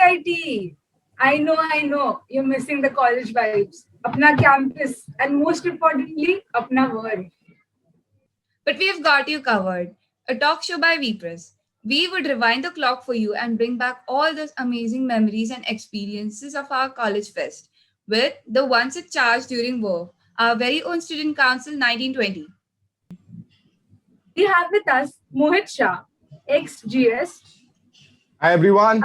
RTIT. I know. You're missing the college vibes. Apna campus. And most importantly, apna world. But we've got you covered. A talk show by VPress. We would rewind the clock for you and bring back all those amazing memories and experiences of our college fest with the ones it charged during war, our very own Student Council 1920. We have with us Mohit Shah, ex-GS, Hi everyone.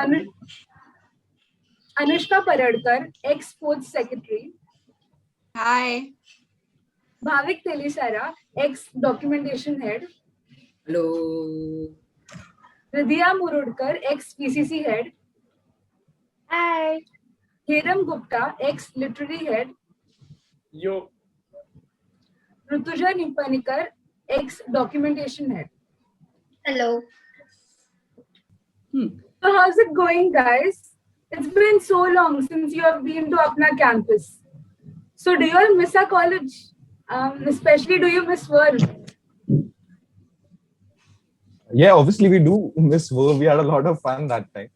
Anushka Paradkar, ex-Sports Secretary, Hi. Bhavik Telisara, ex-Documentation Head, Hello. Ridhiya Murudkar, ex-PCC Head, Hi. Hiram Gupta, ex-Literary Head, Yo. Rutuja Nimpanikar, ex-Documentation Head. Hello. So how's it going, guys? It's been so long since you have been to Apna campus. So do you all miss our college? Especially, do you miss world? Yeah, obviously we do miss Verve. We had a lot of fun that time.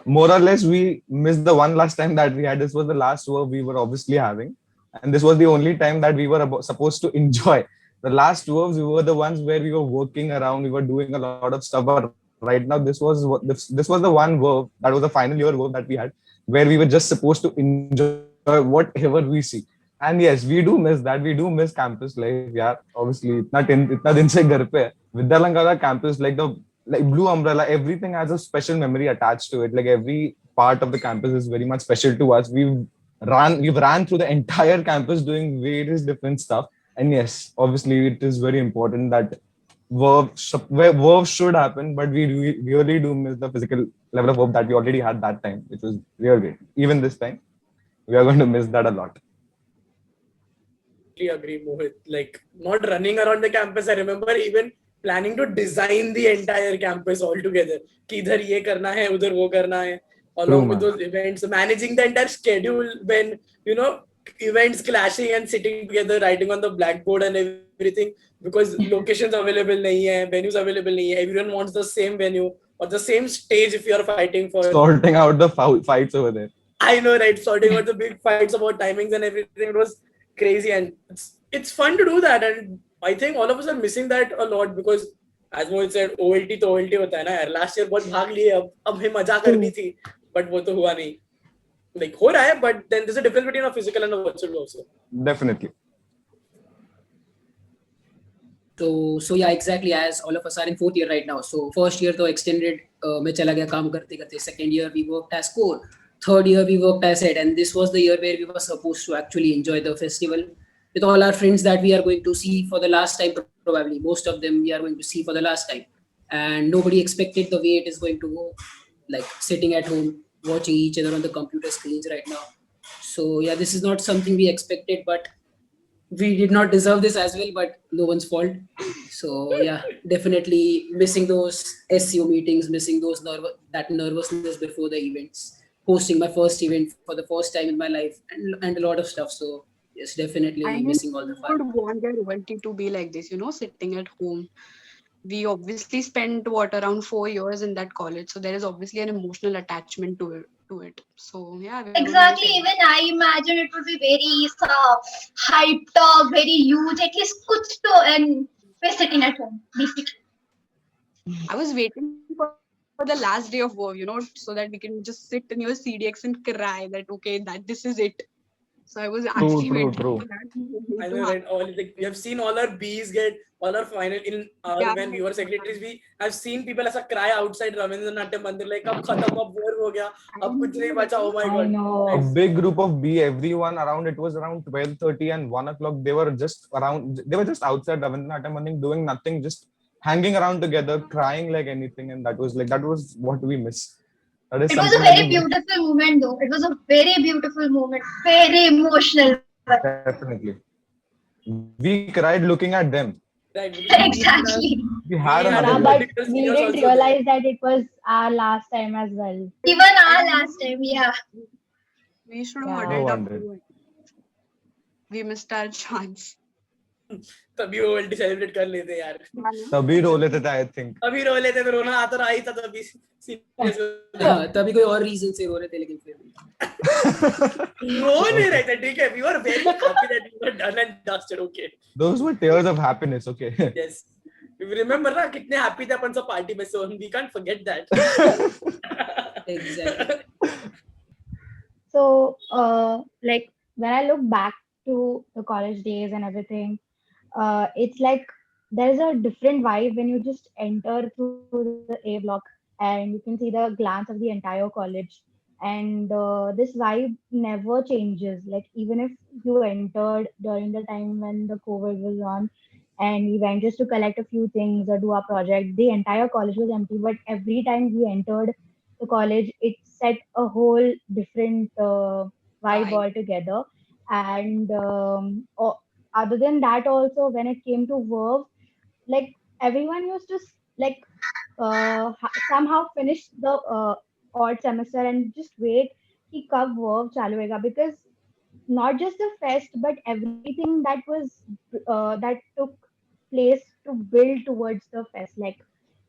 More or less, we missed the one last time that we had. This was the last Verve we were obviously having. And this was the only time that we were supposed to enjoy. The last Verves, we were the ones where we were working around, we were doing a lot of stuff. But right now, this was the one Verve, that was the final year Verve that we had, where we were just supposed to enjoy whatever we see. And yes, we do miss that. We do miss campus life. Yeah, obviously, itna din se ghar pe hai. Vidyalankara campus, like Blue Umbrella, everything has a special memory attached to it. Like every part of the campus is very much special to us. We've ran through the entire campus doing various different stuff. And yes, obviously, it is very important that work should happen, but we really do miss the physical level of work that we already had that time, which was real great. Even this time, we are going to miss that a lot. Agree, Mohit. Like not running around the campus. I remember even planning to design the entire campus altogether. कि इधर ये करना है, उधर वो करना है. Along with those events, managing the entire schedule when events clashing and sitting together, writing on the blackboard and everything, because locations available nahi hai, venues available nahi hai. Everyone wants the same venue or the same stage if you are fighting for. Sorting out the fights over there. I know, right? Sorting out the big fights about timings and everything. It was crazy, and it's fun to do that, and I think all of us are missing that a lot because as Mohit said, OLT तो OLT होता है ना यार. Last year बहुत भाग लिए, अब हमें मजा करनी थी, but वो तो हुआ नहीं. Like हो रहा है, but then there's a difference between a physical and a virtual also. Definitely. So yeah, exactly. As all of us are in fourth year right now. So first year तो extended में चला गया काम करते करते. Second year we worked as core. Third year we worked as head, and this was the year where we were supposed to actually enjoy the festival with all our friends that we are going to see for the last time. Probably most of them we are going to see for the last time, and nobody expected the way it is going to go, like sitting at home watching each other on the computer screens right now. So yeah, this is not something we expected, but we did not deserve this as well, but no one's fault. So yeah, definitely missing those SEO meetings, missing those that nervousness before the events, hosting my first event for the first time in my life, and a lot of stuff. So yes, definitely missing all the fun. I would want their OLT to be like this, sitting at home. We obviously spent around 4 years in that college, so there is obviously an emotional attachment to it. So yeah, exactly. Even I imagine it would be very hyped up, very huge. At least kuch to, and we're sitting at home basically. I was waiting for the last day of war, so that we can just sit in your CDX and cry that okay, that this is it. So I was actually waiting for that. I know, right? We have seen all our Bs get all our final in when we were secretaries. We have seen people as a cry outside Ravindra Natyam Mandir, like अब खत्म, अब war हो गया, अब कुछ नहीं बचा. Oh my God! A big group of B, everyone around. It was around 12:30 and 1 o'clock. They were just outside Ravindra Natyam Mandir doing nothing, just hanging around together, crying like anything, and that was what we miss. It was a very beautiful moment, though. It was a very beautiful moment, very emotional. Definitely, we cried looking at them. Right. Exactly. We had but we didn't realize that it was our last time as well. Even our last time, yeah. We should have huddled up. We missed our chance. तभी वो world celebrate कर लेते यार. तभी रो लेते थे, I think. अभी रो लेते तो रोना आता रहा ही था तभी सीरियस हाँ, तभी कोई और रीजन से रो रहे थे, लेकिन फिर रो नहीं रहे थे. ठीक है, we were very happy that we were done and dusted. Okay. Those were tears of happiness, okay. Yes. Remember ना कितने हैप्पी थे अपन सब पार्टी में, so we can't forget that. exactly. So, like when I look back to the college days and everything, it's like there's a different vibe when you just enter through the A block and you can see the glance of the entire college. And this vibe never changes. Like even if you entered during the time when the COVID was on, and we went just to collect a few things or do our project, the entire college was empty. But every time we entered the college, it set a whole different vibe Vibe. altogether. And other than that, also when it came to verve, like everyone used to like somehow finish the odd semester and just wait कि कब verve चालू होएगा, because not just the fest but everything that was that took place to build towards the fest, like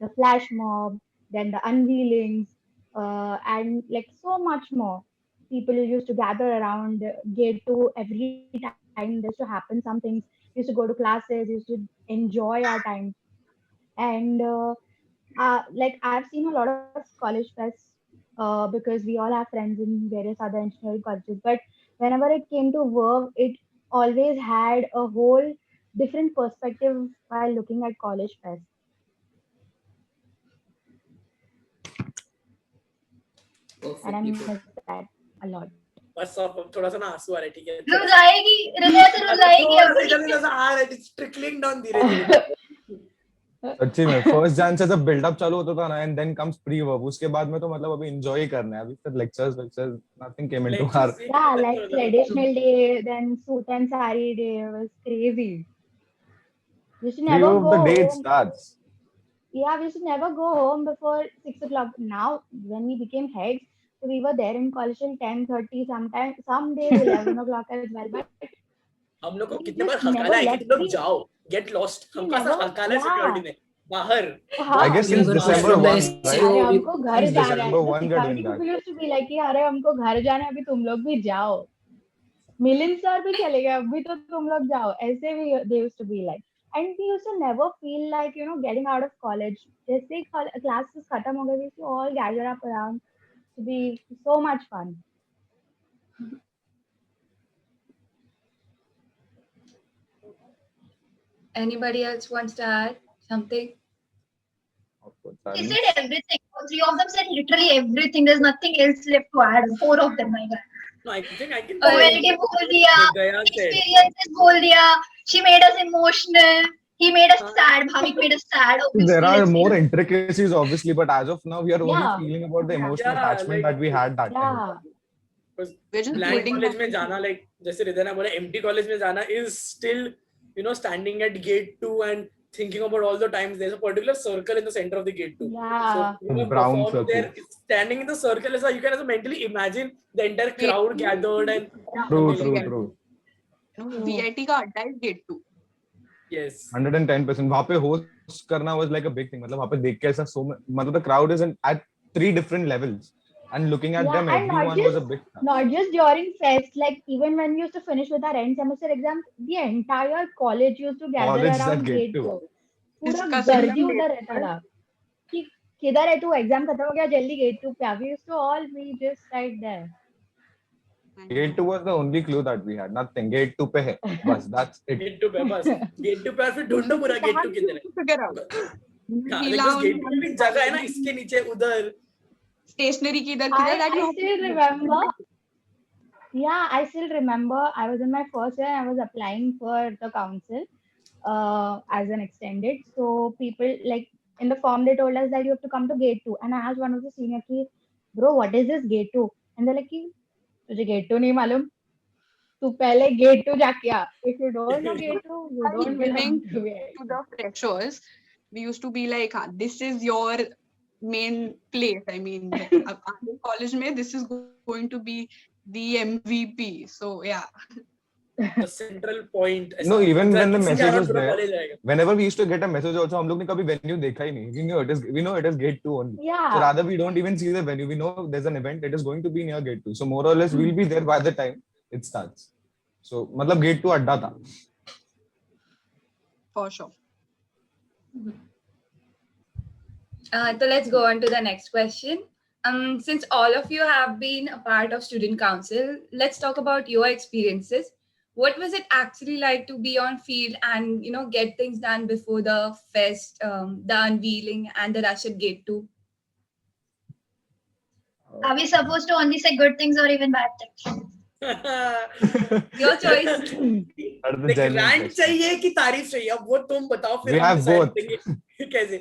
the flash mob, then the unveilings, and like so much more. People used to gather around gate to every time there used to happen some things. We used to go to classes, used to enjoy our time. And like I've seen a lot of college fests because we all have friends in various other engineering colleges. But whenever it came to Verve, it always had a whole different perspective while looking at college fest. And I Perfectly miss put. that a lot. बस अब थोड़ा सा ना आंसू आ रहा है. ठीक है, रुलाएगी, हृदय से रुलाएगी थोड़ा सा अभी. इधर उधर से आ रहा है. It's trickling down धीरे धीरे. सच्ची में फर्स्ट जैन से जब बिल्डअप चालू होता था ना, and then comes pre verb, उसके बाद में तो मतलब अभी एंजॉय ही करना है. अभी फिर lectures nothing came into our. Yeah, like traditional day, then suit and sari day was crazy. We used to Pre never verb, go the day it home. starts. Yeah, we used to never go home before 6 o'clock. Now, when we became heads, so we were there in college till 10:30, sometimes some days 11 o'clock as well. But हम लोग को we कितने बार just हकाला never है कि left. तुम लोग जाओ, get lost. हमको ऐसा never- हकाला है yeah. सिक्योरिटी ने बाहर. I guess हाँ, since Never December from the 1, SCO, right? अरे we- हमको घर Since जाना है. December The 1 we are security doing that. people used to be like कि अरे हमको घर जाना है, अभी तुम लोग भी जाओ. मिलिंद सर भी चले गए, अभी तो तुम लोग जाओ. ऐसे भी they used to be like. And we used to never feel like, you know, getting out of college. जैसे ही classes खत्म हो गए, we used to all gather up around to be so much fun. Anybody else wants to add something? Of course, He silence. said everything. All three of them said literally everything. There's nothing else left to add. Four of them, my God. No, I think I can. Quality बोल दिया, Gaya said. experiences बोल दिया. She made us emotional. He made us sad. Bhavik made us sad. Obviously, There are let's be more honest. intricacies, obviously, but as of now, we are only Yeah. feeling about the emotional Yeah, attachment like- that we had that time. Yeah. Because We're just blank building college that में जाना, like जैसे रिदना बोला, empty college में जाना is still, you know, standing at gate 2 and thinking about all the times there's a particular circle in the center of the gate 2. Yeah. So you know, Brown perform circle. there, standing in the circle is you can also mentally imagine the entire crowd gathered and True, amazing. true, true. VIT का अड्डा is gate 2. Yes. 110%. वहाँ पे host करना was like a big thing. मतलब वहाँ पे देख के ऐसा मतलब the crowd is at 3 different levels, and looking at Yeah, them, and not everyone was a big fan. Not just during fest, like even when we used to finish with our end semester exams, the entire college used to gather College is at around gate gate 2. 2. पूरा Discussing गर्दी the उधर रहता था कि किधर है तू, exam खत्म हो गया, जल्दी गेट 2 पे आ. We used to all be just right there. Gate 2 was the only clue that we had. Nothing. Gate 2 पे है. बस that's it. Gate 2 पे बस, gate 2 पे और फिर ढूंढो पूरा gate 2 किधर है. Figure out. हाँ, Hila because on gate 2 में जगह है ना, इसके नीचे उधर. stationery की इधर किधर that I you still remember. Yeah, I still remember. I was in my first year. I was applying for the council as an extended. So people like in the form they told us that you have to come to gate 2. And I asked one of the senior ki, bro, what is this gate 2? And they're like, ki, तुझे gate 2 नहीं मालूम? तू पहले gate 2 जाके आ. If you don't know gate 2, you don't belong to it. to the freshers, we used to be like, this is your main place. I mean, college mein, this is going to be the MVP. So yeah. the central point. No, even when the किसी message के was पूरा there, college आएगा. whenever we used to get a message also, हम लोग ने कभी venue देखा ही नहीं. We know it is gate 2 only. Yeah. So rather we don't even see the venue. We know there's an event. It is going to be near gate 2. So more or less we'll be there by the time it starts. So मतलब gate 2 अड्डा था. For sure. So let's go on to the next question. Since all of you have been a part of student council, let's talk about your experiences. What was it actually like to be on field and get things done before the fest, the unveiling, and the rush at gate 2? Are we supposed to only say good things or even bad things? Your choice. Rant चाहिए कि तारीफ चाहिए? अब वो तुम बताओ फिर. We have both. कैसे?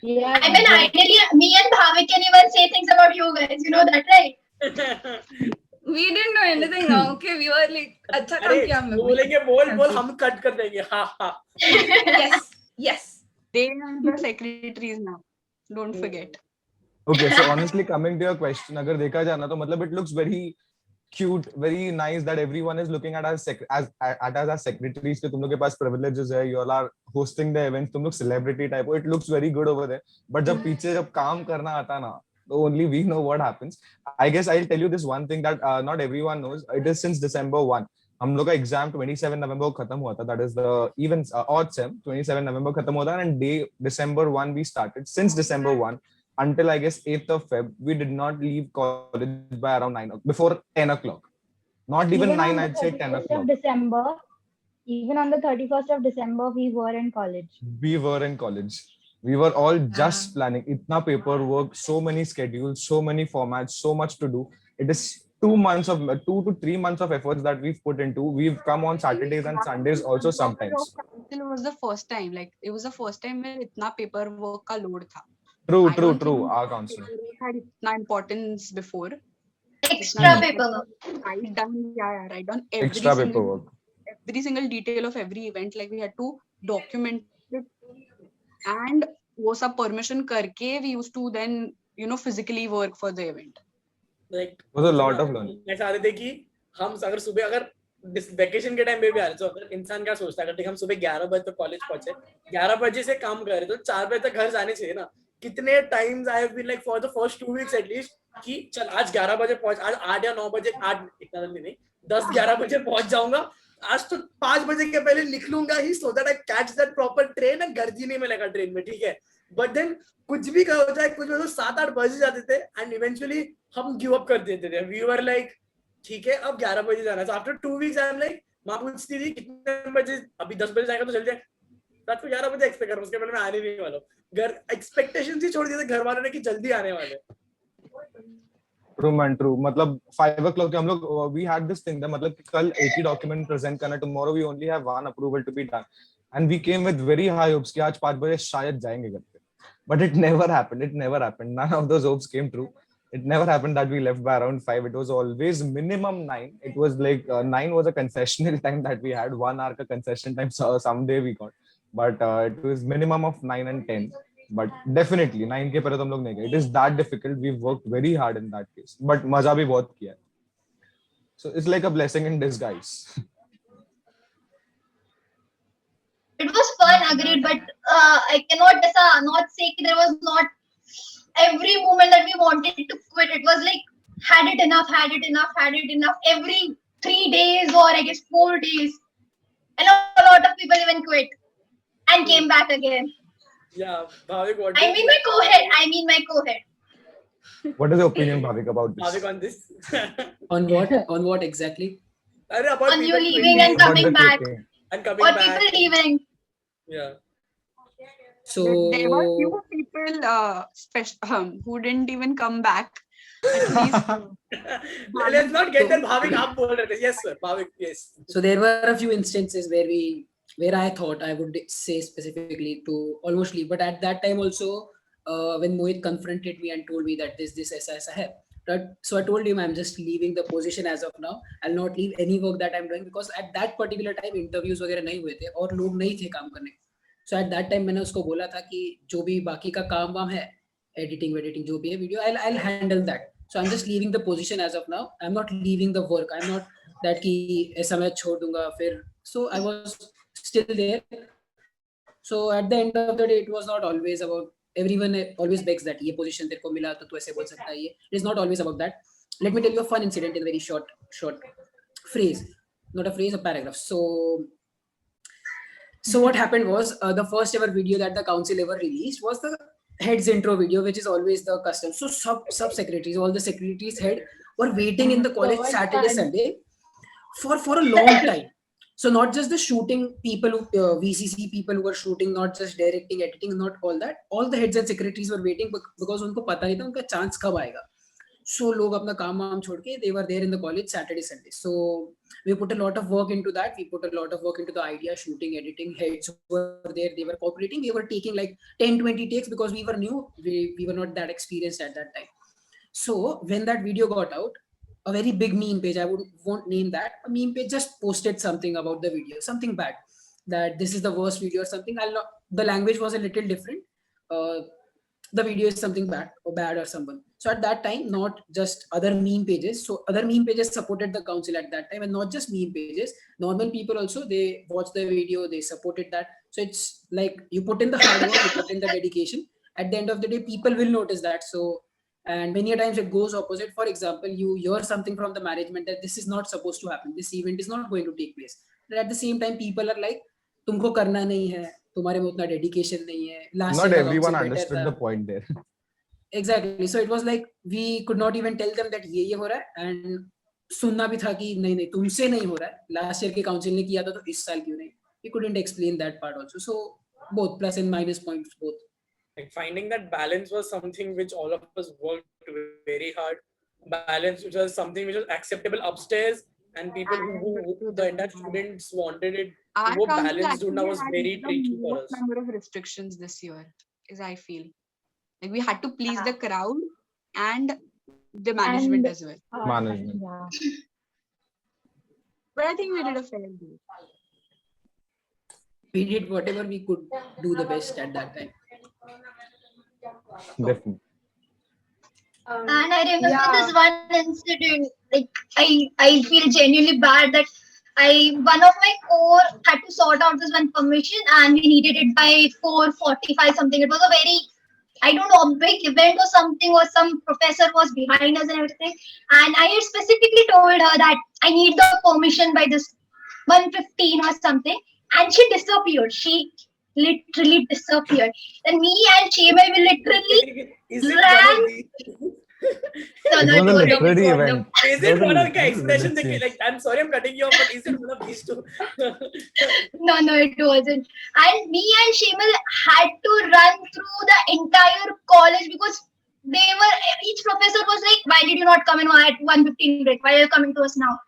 Yeah. I mean, ideally, me and Bhavik can even say things about you guys. You know that, right? We didn't know anything wrong. Okay, we were like, अच्छा काम किया हम लोग. बोलेंगे बोल हम कट कर देंगे. हाँ. Yes. They are the secretaries now. Don't forget. Okay, so honestly, coming to your question, अगर देखा जाए ना तो मतलब it looks very cute, very nice that everyone is looking at us as secretaries. कि तुम लोग के पास privileges है, you all are hosting the events, तुम लोग celebrity type हो. It looks very good over there. But जब पीछे जब काम करना आता ना, so only we know what happens. I guess I'll tell you this one thing that not everyone knows. It is since December 1. हम लोग का एग्जाम 27 नवंबर को खत्म हुआ था. That is the even odd sem. 27 नवंबर खत्म हुआ था and day December 1 we started. Since December 1 until I guess 8th of Feb, we did not leave college by around 9 before 10 o'clock. Not even 9, I'd say 10 o'clock. December, even on the 31st of December, we were in college. We were in college. We were all just planning. Itna paperwork, so many schedules, so many formats, so much to do. It is 2 to 3 months of efforts that we've put into. We've come on Saturdays and Sundays also sometimes. It was the first time. Like it was the first time where itna paperwork ka load tha. True. Our council had itna importance before. Extra paperwork. Write down every single detail of every event. Like we had to document it, and वो सब permission करके we used to then physically work for the event. Like was a lot of learning. ऐसा आते थे कि हम अगर सुबह अगर वैकेशन के टाइम पे भी आ रहे तो अगर इंसान क्या सोचता है अगर हम सुबह 11 बजे तक कॉलेज पहुंचे 11 बजे से काम कर रहे तो 4 बजे तक घर जाने चाहिए ना. कितने times I have been like for the first 2 weeks at least कि चल आज 11 बजे पहुंच, आज 8 या 9 बजे 8 इतना जल्दी नहीं 10-11 बजे पहुंच जाऊंगा. आज तो 5 बजे के पहले लिख लूंगा ही so that I catch that proper train and गर्दी नहीं मिलेगा ट्रेन में. ठीक है, बट देन कुछ भी हो जाए कुछ भी 7-8 बजे जाते थे एंड इवेंचुअली हम गिव अप कर देते थे. वी वर लाइक ठीक है अब 11 बजे जाना है. So after 2 weeks I am like मां पूछती थी कितने बजे, अभी 10 बजे जाएगा तो चल जाए. रात को 11 बजे एक्सपेक्ट कर, उसके पहले मैं आने नहीं वाला हूँ. घर एक्सपेक्टेशंस ही छोड़ दिए थे घर वालों ने कि जल्दी आने वाले. True. मतलब 5 o'clock हम लोग we had this thing that मतलब कल एक ही document present करना, tomorrow we only have one approval to be done, and we came with very high hopes कि आज 5 बजे शायद जाएंगे घर पे. But it never happened. None of those hopes came true. It never happened that we left by around 5. It was always minimum 9. It was like 9 was a concessional time that we had. 1 hour ka concession time someday we got. But it was minimum of 9 and 10. But definitely 9 के पहले तो हम लोग नहीं गए. It is that difficult. We've worked very hard in that case. But मजा भी बहुत किया. So it's like a blessing in disguise. It was fun, agreed, but I cannot not say there was not every moment that we wanted to quit. It was like had it enough. Every 3 days or I guess 4 days, and a lot of people even quit and came back again. Yeah, Bhavik, what? I mean my co-head. What is your opinion, Bhavik, about this? Bhavik on this? On what exactly? About On you people leaving and About coming the back, quitting. and coming or back. people leaving. Yeah. So There were few people who didn't even come back. At least Let's not get that. Bhavik, आप बोल रहे थे. Yes, sir. Bhavik, yes. So there were a few instances where I thought I would say specifically to almost leave, but at that time also when Mohit confronted me and told me that this ऐसा है, so I told him I'm just leaving the position as of now. I'll not leave any work that I'm doing because at that particular time interviews वगैरह नहीं हुए थे और लोग नहीं थे काम करने. So at that time मैंने उसको बोला था कि जो भी बाकी का काम वाम है, editing जो भी है video, I'll handle that. So I'm just leaving the position as of now. I'm not leaving the work. I'm not that कि ऐसा मैं छोड़ दूंगा फिर. So I was still there. So at the end of the day, it was not always about, everyone always begs that ये position तेरे को मिला तो तू ऐसे बोल सकता है ये. It is not always about that. Let me tell you a fun incident in a very short phrase, not a phrase, a paragraph. So what happened was the first ever video that the council ever released was the head's intro video, which is always the custom. So sub secretaries, all the secretaries head were waiting in the college Saturday, Sunday for a long time. So not just the shooting people, VCC people who were shooting, not just directing, editing, not all that. All the heads and secretaries were waiting because उनको पता नहीं था उनका chance कब आएगा. So लोग अपना काम वाम छोड़ के they were there in the college Saturday, Sunday. So we put a lot of work into that. We put a lot of work into the idea, shooting, editing. Heads were there. They were cooperating. We were taking like 10, 20 takes because we were new. We were not that experienced at that time. So when that video got out, a very big meme page, I won't name that, a meme page just posted something about the video, something bad, that this is the worst video or something. The language was a little different. The video is something bad or someone. So at that time, not just other meme pages. So other meme pages supported the council at that time, and not just meme pages. Normal people also, they watched the video, they supported that. So it's like you put in the hard work, you put in the dedication. At the end of the day, people will notice that. So, and many times it goes opposite. For example, you hear something from the management that this is not supposed to happen. This event is not going to take place. But at the same time, people are like, तुमको करना नहीं है, तुम्हारे में उतना dedication नहीं है. Not everyone understood the point there. Exactly. So it was like we could not even tell them that ये हो रहा है, and सुनना भी था कि नहीं तुमसे नहीं हो रहा है. Last year के council ने किया था तो इस साल क्यों नहीं? We couldn't explain that part also. So both plus and minus points both. Like finding that balance was something which all of us worked very hard. Balance, which was something which was acceptable upstairs, and people who the entire students wanted it. वो balance ढूंढना was very tricky for us. Number of restrictions this year, as I feel. Like we had to please the crowd and the management as well. Management. Yeah. But I think we did a fair job. We did whatever we could do the best at that time. Definitely. And I remember this one incident, like I feel genuinely bad that one of my core had to sort out this one permission and we needed it by 4:45 something. It was a very, I don't know, a big event or something, or some professor was behind us and everything. And I had specifically told her that I need the permission by this 1:15 or something. And she disappeared. She literally disappeared. And me and Chema, we literally ran. It was a literary event. Is it one of the expressions? Like, I'm sorry, I'm cutting you off, but is it one of these two? No, it wasn't. And me and Shemal had to run through the entire college because each professor was like, why did you not come in at 1:15 break? Why are you coming to us now?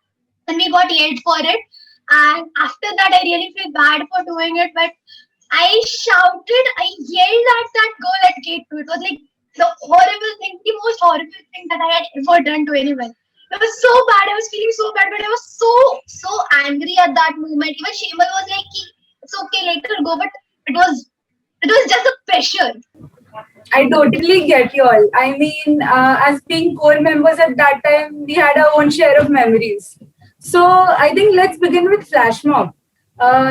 And we got yelled for it. And after that, I really feel bad for doing it. But I yelled at that girl at gate 2. It was like the most horrible thing that I had ever done to anyone. It was so bad. I was feeling so bad, but I was so angry at that moment. Even Shemal was like, it's okay, later go. But it was just a pressure. I totally get you all. I mean, as being core members at that time, we had our own share of memories. So I think let's begin with Flash Mob.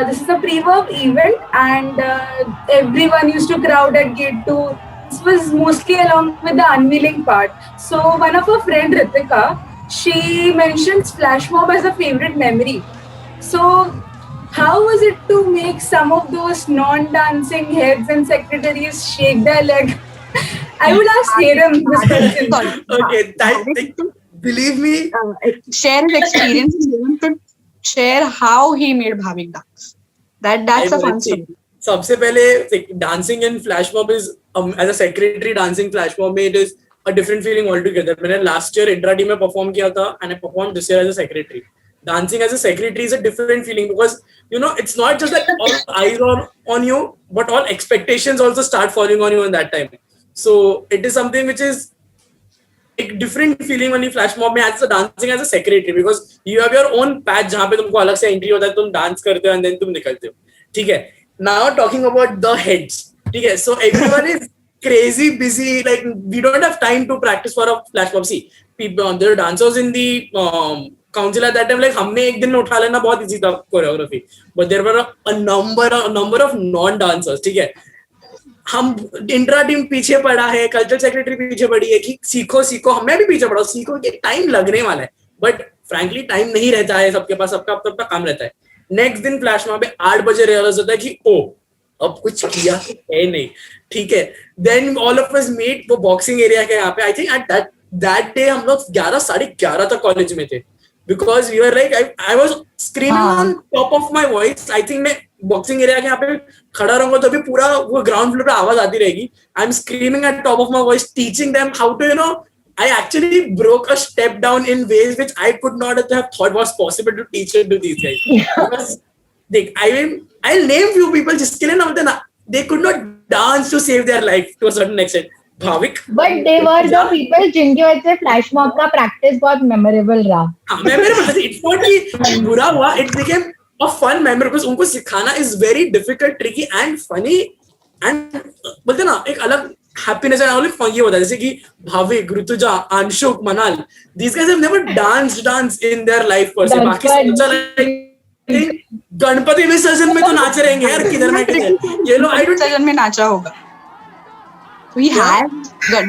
This is a pre-work event and everyone used to crowd at gate 2. This was mostly along with the unveiling part. So one of our friend Ritika, she mentions Flash Mob as a favorite memory. So how was it to make some of those non-dancing heads and secretaries shake their leg? I would ask Hiram this question. Okay, believe me. Share his experience. He wants to share how he made Bhavik dance. That's a fun story. सबसे पहले dancing in Flash Mob is as a secretary dancing Flash Mob में it is a different feeling altogether. मैंने last year intra team में perform किया था and I performed this year as a secretary. Dancing as a secretary is a different feeling because it's not just that all eyes are on you, but all expectations also start falling on you in that time. So it is something which is a different feeling when you Flash Mob में as a dancing as a secretary because you have your own patch जहाँ पे तुमको अलग से entry होता है, तुम dance करते हो and then तुम निकलते हो. ठीक है. Now talking about the heads. ठीक है. So everyone is crazy busy. Like we don't have time to practice for a Flash Mob. See, people, there are dancers in the council at that time, like हमने एक दिन में उठा लेना बहुत easy था choreography, but there were a number of non-dancers, ठीक है. हम इंट्रा टीम पीछे पड़ा है, कल्चरल सेक्रेटरी पीछे पड़ी है कि सीखो, हमें भी पीछे पड़ा, सीखो कि टाइम लगने वाला है, बट फ्रैंकली टाइम नहीं रहता है सबके पास, सबका अपना काम रहता है. नेक्स्ट दिन फ्लैश मॉब पे 8 बजे रियलाइज होता है कि ओ अब कुछ किया है नहीं, ठीक है. Then all of us meet वो बॉक्सिंग एरिया के यहाँ पे. I think at that day हम लोग 11-11:30 तक कॉलेज में थे, because we were like I was screaming on top of my voice. I think मैं बॉक्सिंग एरिया के यहाँ पे खड़ा रहूंगा तो भी पूरा वो ग्राउंड फ्लोर पे आवाज आती रहेगी. I am screaming at top of my voice, teaching them how to, you know, I actually broke a step down in ways which I could not have thought was possible to teach it to these guys. Because I'll name few people जिसके लिए ना बोलते ना, they could not dance to save their life to a certain extent. Bhavik. But they were the people जिनकी वजह से flash mob का practice बहुत मेमोरेबल रहा. हाँ, मेमोरेबल था. It's not कि बुरा हुआ. It became a fun memory because उनको सिखाना is very difficult, tricky and funny and बोलते ना एक अलग happiness and all fun ये होता है. जैसे कि भाविक, ऋतुजा, अंशुक, मनाल, these guys have never danced in their life per se. बाकी सब चला गणपति विसर्जन में तो नाचे रहेंगे यार, किधर में ये लोग विसर्जन में नाचा होगा. We had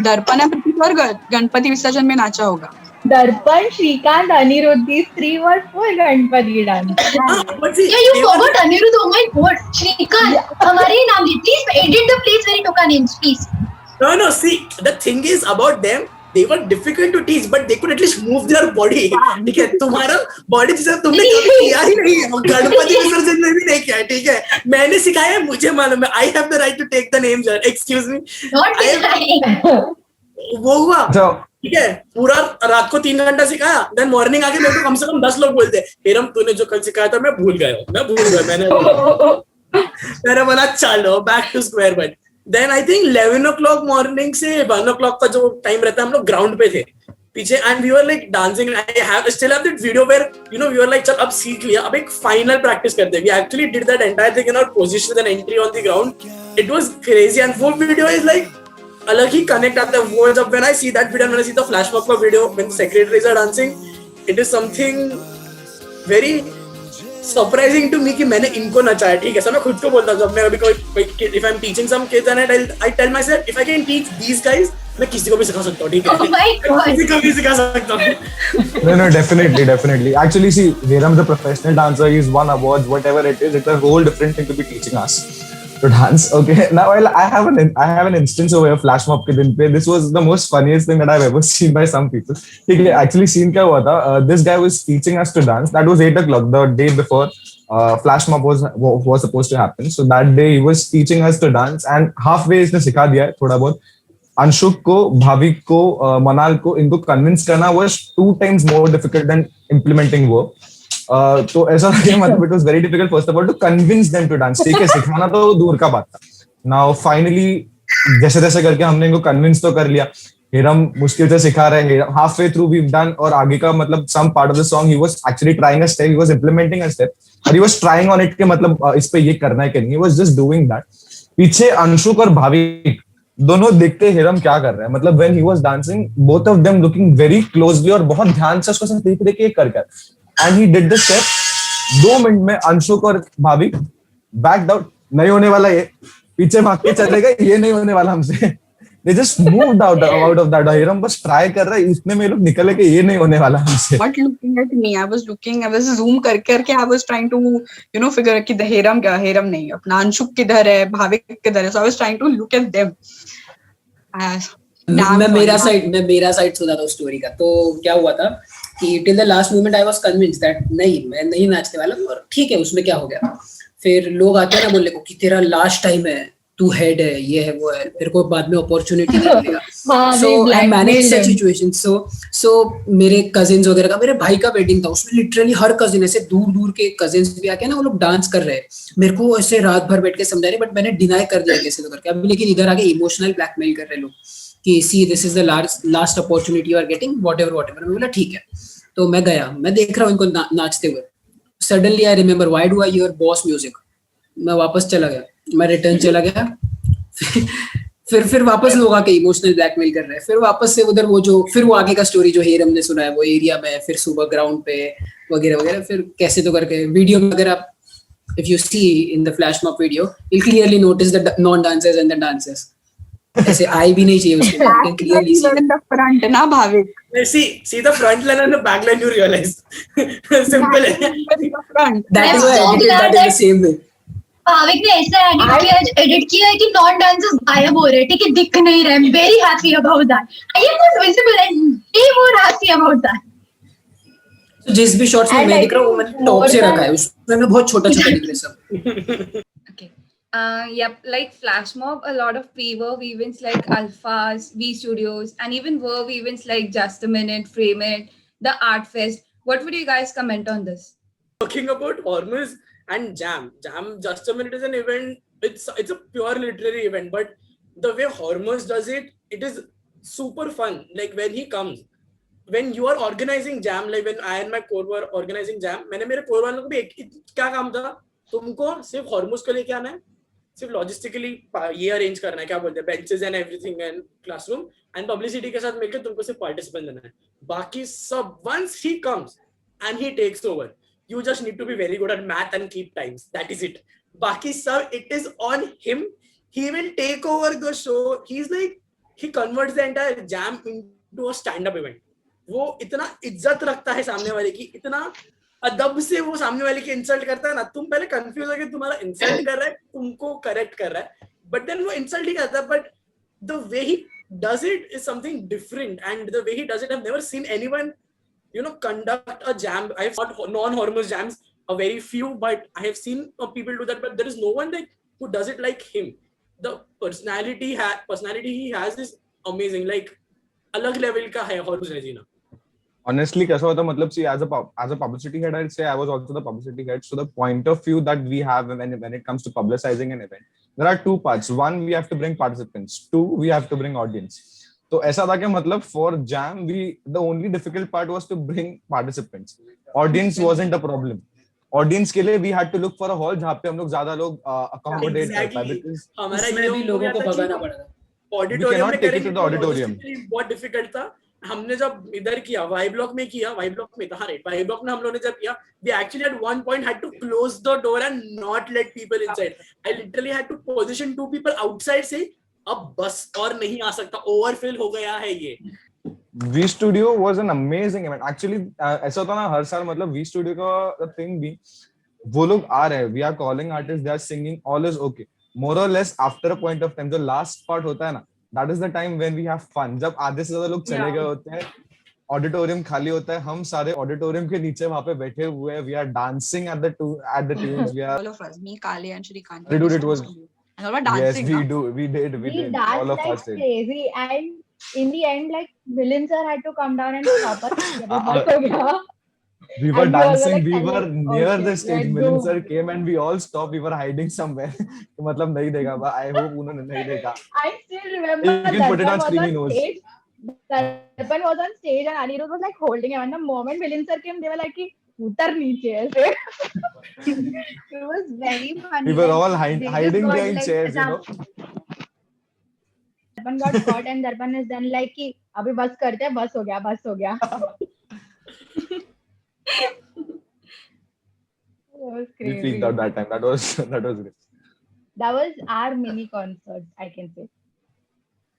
दर्पण है और गणपति विसर्जन में नाचा होगा. दर्पण, Shrikant, Anirudh, these three were full Ganpati dance. Yeah, you forgot Anirudh. Oh my God, Shrikant, हमारे ही नाम लिए. Please edit the place where you took our names, please. No, see, the thing is about them, they were difficult to teach, but they could at least move their body. ठीक है, तुम्हारा body जिसे तुमने कभी किया ही नहीं है, गणपति विसर्जन में भी नहीं किया है, ठीक है. मैंने सिखाया है, मुझे मालूम है. I have the right to take the names. Excuse me. Not lying. वो हुआ, ठीक है. पूरा रात को 3 घंटा सिखाया, देन मॉर्निंग आके मेरे को कम से कम 10 लोग बोलते हैं, हेरम तूने जो कल सिखाया था मैं भूल गया. मैंने बोला चलो back to square one. Then I think 11 o'clock morning से 1 o'clock का जो टाइम रहता है, हम लोग ग्राउंड पे थे पीछे, and we were like dancing. I still have that video where you know we were like चल अब सीख लिया, अब एक फाइनल प्रैक्टिस करते हैं. We actually did that entire thing in our position and entry on the ground. It was crazy and वो video is like अलग ही कनेक्ट आता है. वो जब when I see that video, when I see the flash mob का video, when the secretaries are dancing, it is something very surprising to me कि मैंने इनको नचाया. ठीक है, सब मैं खुद को बोलता हूँ जब मैं अभी कोई if I am teaching some kids and I tell myself if I can teach these guys, मैं किसी को भी सिखा सकता हूँ. ठीक है, किसी को भी सिखा सकता हूँ. No, definitely. Actually, see, Veeram, the professional dancer, he's won awards, whatever it is. It's a whole different thing to be teaching us to dance. Okay, now I have an instance over here, flash mob के दिन पे. This was the most funniest thing that I've ever seen by some people. ठीक है, actually scene क्या हुआ था? This guy was teaching us to dance. That was 8 o'clock, the day before flash mob was supposed to happen. So that day he was teaching us to dance, and halfway इसने सिखा दिया थोड़ा बहुत. अंशुक को, भाविक को, मनाल को, इनको कन्विंस करना was 2 times more difficult than implementing work. तो ऐसा लगे, मतलब it was very difficult first of all to convince them to dance. ठीक है, सिखाना तो दूर का बात था. Now finally जैसे तैसे करके हमने इनको कन्विंस तो कर लिया. हिरम मुश्किल से सिखा रहे हैं. Halfway through we've done, और आगे का मतलब some part of the song he was actually trying a step, he was implementing a step, और he was trying on it के मतलब इस पे ये करना है कि नहीं. He was just doing that. पीछे अंशुक और भाविक दोनों देखते हिरम क्या कर रहे हैं. मतलब when he was dancing, both of them looking very closely और बहुत ध्यान से उसको देख देख के कर कर. And he did the step. 2 minute में अंशुक और भाविक backed out. नहीं होने वाला ये, पीछे भाग के चले गए, ये नहीं होने वाला हमसे. They just moved out of that. Hiram बस ट्राई कर रहा है, इतने में लोग निकले कि ये नहीं होने वाला हमसे. But looking at me, I was zoom करके I was trying to figure कि हिरम नहीं, अपना अंशुक किधर है, भाविक किधर है. So I was trying to look at them. मैं मेरा साइड सुना था उस स्टोरी का. तो क्या हुआ था कि till the last moment I was convinced that नहीं, मैं नहीं नाचने वाला, और ठीक है, उसमें क्या हो गया. फिर लोग आते हैं ना बोलने को कि तेरा लास्ट टाइम है, तू हेड है, ये है वो है, तेरे को बाद में अपॉर्चुनिटी नहीं मिलेगा. सो आई मैनेज दैट सिचुएशन. सो मेरे कजिन्स वगैरह का, मेरे भाई का वेडिंग था, उसमें लिटरली हर कजिन ऐसे दूर के कजिन्स भी आके ना वो लोग डांस कर रहे हैं. मेरे को ऐसे रात भर बैठ के समझा रहे, बट मैंने डिनाई कर दिया कैसे तो करके. अभी लेकिन इधर आके इमोशनल ब्लैकमेल कर रहे लोग कि see this is the last opportunity you are getting, whatever. मैं बोला ठीक है. तो मैं गया, मैं देख रहा हूँ इनको नाचते हुए. Suddenly I remember why do I hear boss music. मैं वापस चला गया, मैं रिटर्न चला गया. फिर वापस लोग आके इमोशनल ब्लैकमेल कर रहे हैं, फिर वापस से उधर वो आगे का स्टोरी जो हेर हमने सुना है वो एरिया में, फिर सुबह ग्राउंड पे वगैरह वगैरह, फिर कैसे तो करके वीडियो में अगर आप if you see in the flash mob video you'll clearly notice the non-dancers and the dancers. ऐसे आई भी नहीं चाहिए उसमें, you can clearly see in the front ना Bhavik. See the front line and the back line, you realize. Simple है. that is I'm why I so edited glad that in the that- same way. Bhavik ने ऐसा edit किया है कि non dancers गायब हो रहे हैं, ठीक है, दिख नहीं रहे. I'm very happy about that. I am not visible and way more happy about that. तो जिस भी शॉट्स में And मैं I दिख रहा हूँ वो think मैंने टॉप more से than- रखा है, उसमें मैं बहुत छोटा छोटा दिख रहा है सब. Okay. Yep, like Flash Mob, a lot of pre-verve events like Alphas, V Studios, and even verve events like Just a Minute, Frame It, the Art Fest. What would you guys comment on this? Talking about Hormuz and Jam, Just a Minute is an event. It's a pure literary event, but the way Hormuz does it, it is super fun. Like when he comes, when you are organizing Jam, like when I and my core were organizing Jam, मैंने मेरे core वालों को भी क्या काम था, तुमको सिर्फ Hormuz को लेके आना है, सिर्फ लॉजिस्टिकली ये अरेंज करना है, क्या बोलते हैं, benches and everything and classroom and publicity के साथ मिलकर तुमको सिर्फ पार्टिसिपेंट देना है. बाकी सब once he comes and he takes over, you just need to be very good at math and keep times. That is it. Baki sab, it is on him. He will take over the show. He's like, he converts the entire Jam into a stand-up event. वो इतना इज्जत रखता है सामने वाले की, इतना अदब से वो सामने वाले की इंसल्ट करता है ना, तुम पहले कंफ्यूज हो कि तुम्हारा इंसल्ट कर रहा है, तुमको करेक्ट कर रहा है, बट देन वो इंसल्ट ही करता है, but the way he does it is something different, and the way he does it, I've never seen anyone conduct a jam. I've thought non-Hormuz jams a very few, but I have seen people do that, but there is no one like who does it like him. The personality he has is amazing. Like अलग level का है Hormuz Regina. Honestly, कैसा होता, मतलब see, as a publicity head, I'd say I was also the publicity head. So the point of view that we have when it comes to publicizing an event, there are two parts. One, we have to bring participants. Two, we have to bring audience. तो ऐसा था कि मतलब for Jam, the only difficult part was to bring participants. Audience wasn't a problem. Audience के लिए we had to look for a hall जहाँ पे हम लोग ज़्यादा लोग accommodate कर पाए, because हमारा उसमें भी लोगों को भगाना पड़ा था. ऑडिटोरियम में take it to the auditorium. बहुत डिफिकल्ट था. हमने जब इधर किया, वाई ब्लॉक में किया, वाई ब्लॉक में था, राइट, वाई ब्लॉक में हम लोगों ने जब किया, we actually at one point had to close the door and not let people inside. I literally had to position 2 people outside से अब बस और नहीं आ सकता, ओवरफिल हो गया है ये. V Studio was an amazing event. Actually, ऐसा होता ना हर साल, मतलब V Studio का thing भी, वो लोग आ रहे हैं, we are calling artists, they are singing, all is okay. More or less after a point of time, जो last part होता है ना, that is the time when we have fun. जब आधे से ज्यादा लोग चले गए होते हैं, ऑडिटोरियम खाली होता है, हम सारे ऑडिटोरियम के नीचे वहां पे बैठे हुए हैं, we are dancing at the tunes, we are All of us, me, Kale and Shrikant. Dude, it was- and all were dancing. yes, we did We all danced of like us did. crazy, and in the end, like Villain sir had to come down and stop us. जब वो बंद हो गया. We were And we all were dancing, like, we were near okay, the stage. let's Milind go. sir came and we all stopped. We were hiding somewhere. तो मतलब नहीं देगा, I hope उन्होंने नहीं देखा. I still remember You can put it on Darpan was screen, he on knows. stage. Darpan was on stage and Anirudh was like holding him. And the moment Villain sir came, they were like, कि उतर नीचे ऐसे. It was very funny. We were all They just hiding got, behind like, chairs, you know. Darpan got caught and Darpan is then like कि अभी बस करते हैं, बस हो गया. That was We crazy. freaked out that time. That was great. That was our mini concert, I can say.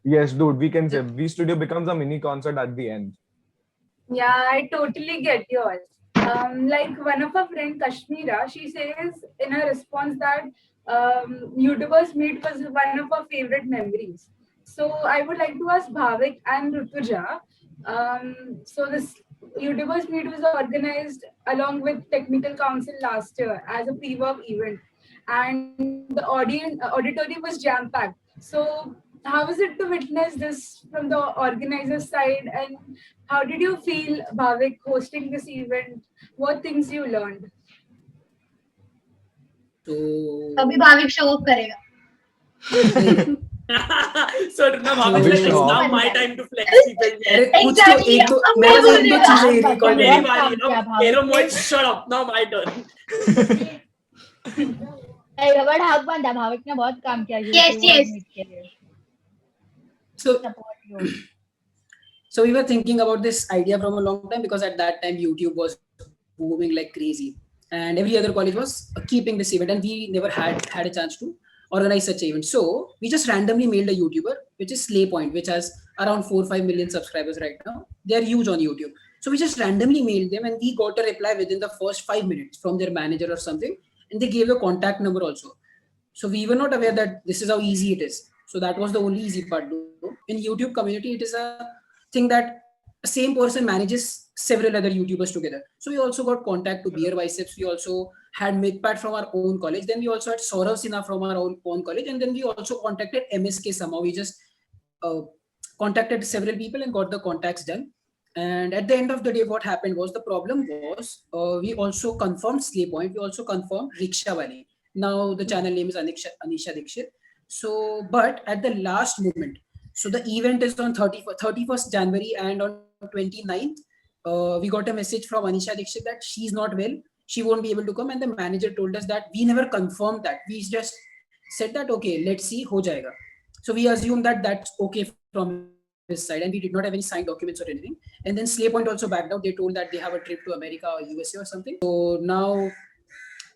Yes, dude, we can say V Studio becomes a mini concert at the end. Yeah, I totally get you all. Like one of our friend Kashmira, she says in her response that YouTubers Meet was one of her favorite memories. So I would like to ask Bhavik and Rutuja. So this YouTubers Meet was organized along with Technical Council last year as a pre-work event, and the auditorium was jam-packed. So how was it to witness this from the organizer side, and how did you feel, Bhavik, hosting this event? What things you learned? तो अभी Bhavik show off करेगा. So now Bhavik, Which it's song? now my time to flex people. अरे कुछ तो Exactly. एक तो अब मैं मैं तो बोल एक दो रही हूँ. चीजें रिकॉल मेरी मेरी बारी क्या now. Bhavik? Hero Moit, shut up. Now my turn. रबड़ हाक बंदा भाविक ने बहुत काम किया Yes, yes. के लिए. So support you. so we were thinking about this idea from a long time, because at that time YouTube was booming like crazy, and every other college was keeping this event, and we never had a chance to organize such an event. So we just randomly mailed a YouTuber, which is Slay Point, which has around 4-5 million subscribers right now. They are huge on YouTube. So we just randomly mailed them, and we got a reply within the first 5 minutes from their manager or something, and they gave a contact number also. So we were not aware that this is how easy it is. So that was the only easy part. Though in YouTube community, it is a thing that the same person manages several other YouTubers together. So we also got contact to Beer Biceps. We also had Midpat from our own college. Then we also had Saurav Sinha from our own college. And then we also contacted MSK somehow. We just contacted several people and got the contacts done. And at the end of the day, what happened was, the problem was, we also confirmed Slay Point. We also confirmed Riksha Wali. Now the channel name is Anisha Dixit. So, but at the last moment, so the event is on 31st January, and on 29th, we got a message from Anisha Dixit that she's not well. She won't be able to come. And the manager told us that we never confirmed that. We just said that, okay, let's see, ho jayega. So we assumed that that's okay from his side, and we did not have any signed documents or anything. And then Slay Point also backed out. They told that they have a trip to America or USA or something. So now,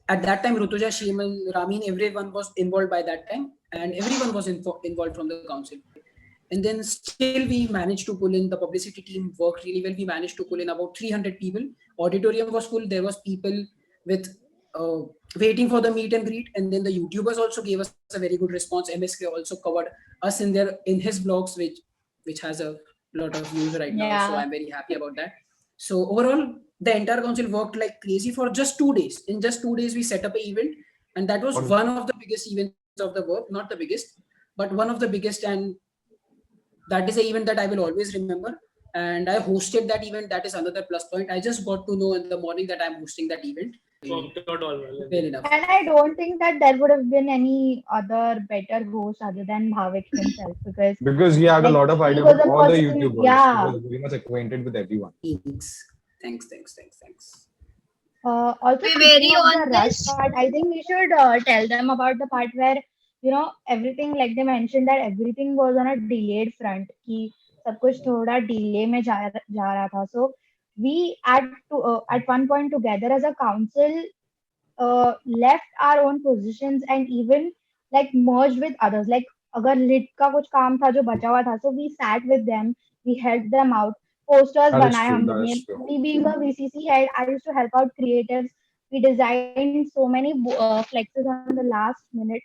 at that time, Rutuja, Shemal, Ramin, everyone was involved by that time, and everyone was involved from the council. And then still we managed to pull in, the publicity team worked really well. We managed to pull in about 300 people. Auditorium was full. There was people with waiting for the meet and greet. And then the YouTubers also gave us a very good response. MSK also covered us in his vlogs, which has a lot of views right now. Yeah. So I'm very happy about that. So overall, the entire council worked like crazy for just 2 days. In just 2 days, we set up an event, and that was one of the biggest events of the work. Not the biggest, but one of the biggest, and that is an event that I will always remember. And I hosted that event. That is another plus point. I just got to know in the morning that I'm hosting that event. Worked out all well. Well enough. And I don't think that there would have been any other better host other than Bhavik himself, because he had a like, lot of he idea was about a all the person- YouTubers. yeah. He was very much acquainted with everyone. Thanks. Also, Be speaking very of the on rush this. part, I think we should tell them about the part where, everything, like they mentioned that everything was on a delayed front, कि सब कुछ थोड़ा delay में जा रहा था. So we at one point together as a council left our own positions and even like merged with others. Like अगर lit का कुछ काम था जो बचा हुआ था, so we sat with them, we helped them out. Posters That is बनाए true, हम that लोग ने. is true. Me being a VCC head, I used to help out creatives. We designed so many flexes on the last minute,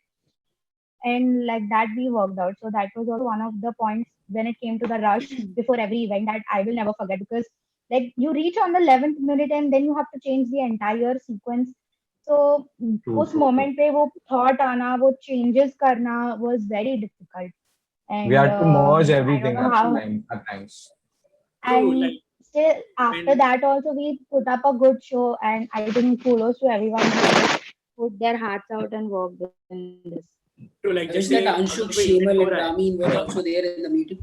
and like that we worked out. So that was also one of the points when it came to the rush before every event that I will never forget, because like you reach on the 11th minute and then you have to change the entire sequence. So उस true. moment पे वो thought आना, वो changes करना was very difficult. And We had to merge I everything don't know how. at times. True, And like, still after and- that also we put up a good show, and I think kudos to everyone who put their hearts out and worked in this. to like I wish just that say, Anshuk, अगर कोई Shemal, event हो and रहा है, Ramin were also there in the meeting.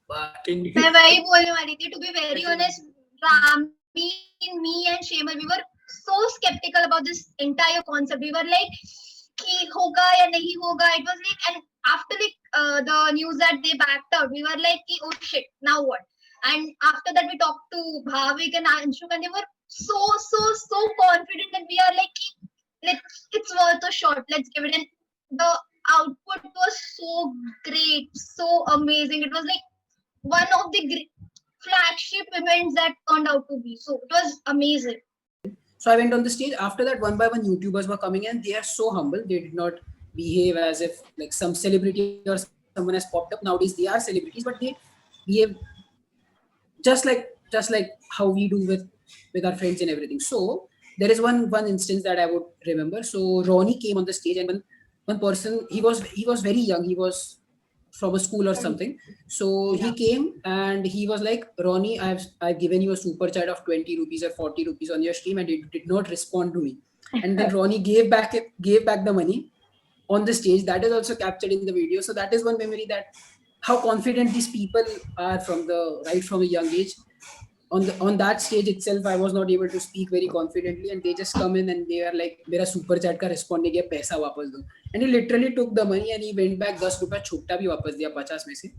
But मैं वही बोलने वाली थी. To be very honest, Ramin, me and Shemal, we were so skeptical about this entire concept. We were like, कि होगा या नहीं होगा. It was like, and after like the news that they backed out, we were like, कि, oh shit, now what? And after that, we talked to Bhavik and Anshuk, and they were so confident that we are like, कि, it's worth a shot. Let's give it. And the output was so great, so amazing. It was like one of the flagship events that turned out to be. So it was amazing. so I went on the stage. After that, one by one, YouTubers were coming in. They are so humble. They did not behave as if like some celebrity or someone has popped up. Nowadays, they are celebrities, but they behave just like how we do with our friends and everything. So there is one instance that I would remember. So Ronnie came on the stage, and one person, he was very young. He was from a school or something. So he came and he was like, Ronnie, I've given you a super chat of 20 rupees or 40 rupees on your stream, and it did not respond to me. And then Ronnie gave back the money on the stage. That is also captured in the video. So that is one memory, that how confident these people are from a young age. On that stage itself, I was not able to speak very confidently, and they just come in and they are like, "मेरा super chat का respond नहीं किया, पैसा वापस दो." And he literally took the money and he went back 10 रुपया छुट्टा भी वापस दिया 50 में से.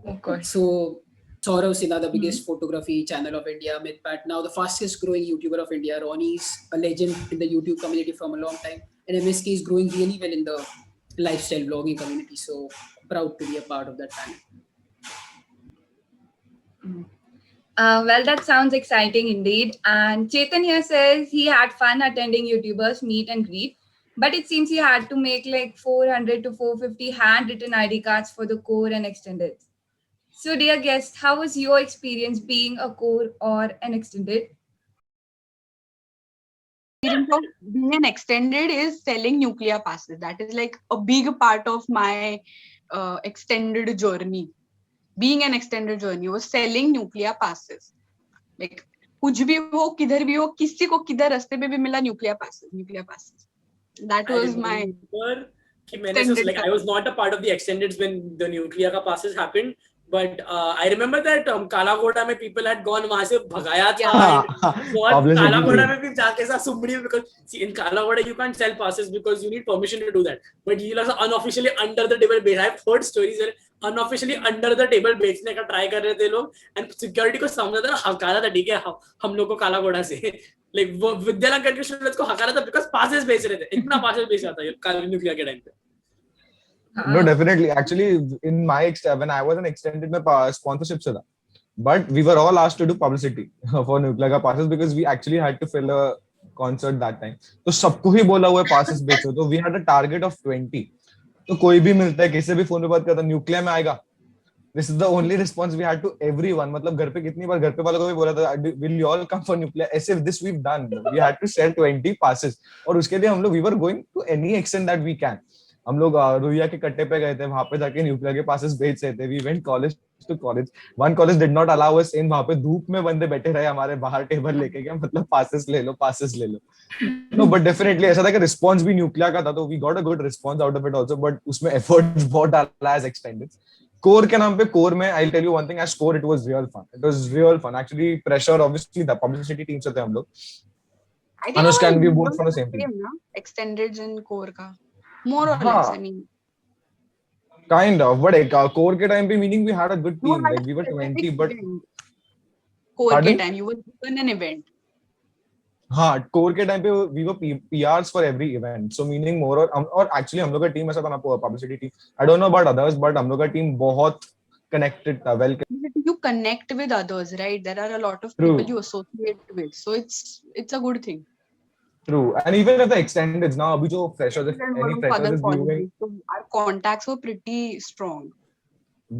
Of course. So Saurav Sinha, the biggest photography channel of India, MythPat, now the fastest growing YouTuber of India. Ronnie's a legend in the YouTube community from a long time, and MSK is growing really well in the lifestyle blogging community. So proud to be a part of that panel. Well, that sounds exciting indeed. And Chetan here says he had fun attending YouTubers meet and greet, but it seems he had to make like 400 to 450 handwritten ID cards for the core and extended. So, dear guest, how was your experience being a core or an extended? Experience of being an extended is selling nuclear passes. That is like a big part of my extended journey. Being an extended journey was selling nuclear passes. Like कुछ भी हो, किधर भी हो, किसी को किधर रास्ते पे भी मिला nuclear passes. That was my like I was not a part of the extendeds when the nuclear ka passes happened. But I remember that Kala Ghoda mein people had gone वहाँ से भगाया था. बहुत Kala Ghoda में भी जाके सा सुमड़ी, because see, in Kala Ghoda you can't sell passes because you need permission to do that. But you also unofficially under the table बेच. I've heard stories where unofficially under the table बेचने का try कर रहे थे लोग, and security को समझा था, हकारा था, ठीक है हम लोग को काला घोड़ा से like वो विद्यालंकर के स्टूडेंट्स को हकारा था because passes बेच रहे थे. इतना passes बेच रहा था काला nuclear के time पे. No, definitely. Actually, in my when I was an extended my sponsorship se tha. But we were all asked to do publicity for nuclear ka passes because we actually had to fill a concert that time. तो सबको ही बोला हुआ है passes बेचो. तो we had a target of 20. तो कोई भी मिलता है, किसी भी फोन पे बात करता है, न्यूक्लियर में आएगा. This is the only response we had to everyone. मतलब घर पे कितनी बार घर पे वालों को भी बोला था, will you all come for nuclear? ऐसे this we've done. We had to sell 20 passes. और उसके लिए हम लोग we were going to any extent that we can. हम लोग रुइया के कट्टे पे गए थे, वहां पे जाके न्यूक्लियर के पासेस बेच रहे थे. We went college to college. One college did not allow us in. वहां पे धूप में बंदे बैठे रहे हमारे बाहर टेबल लेके के, मतलब पासेस ले लो. नो बट डेफिनेटली ऐसा था कि रिस्पांस भी न्यूक्लियर का था, तो we got a good response out of it also. But उसमें एफर्ट्स बहुत डाला एज एक्सटेंडेड. कोर के नाम पे कोर में I tell you one thing, as core it was real fun actually. Pressure obviously the publicity team से थे हम लोग. Anushka and we both from the same team. Extended in core ka more or less, I mean. Kind of, but core ke time pe meaning we had a good team. Like we were 20, but core ke time you were given an event. हाँ, core के time पे we were PRs for every event. So meaning more or actually हम लोग का team ऐसा था ना, publicity team. I don't know about others, but हम लोग का team बहुत connected था, well. You connect with others, right? There are a lot of people you associate with, so it's a good thing. True, and even at the extended now, अभी जो freshers, if any freshers is viewing, so our contacts were pretty strong.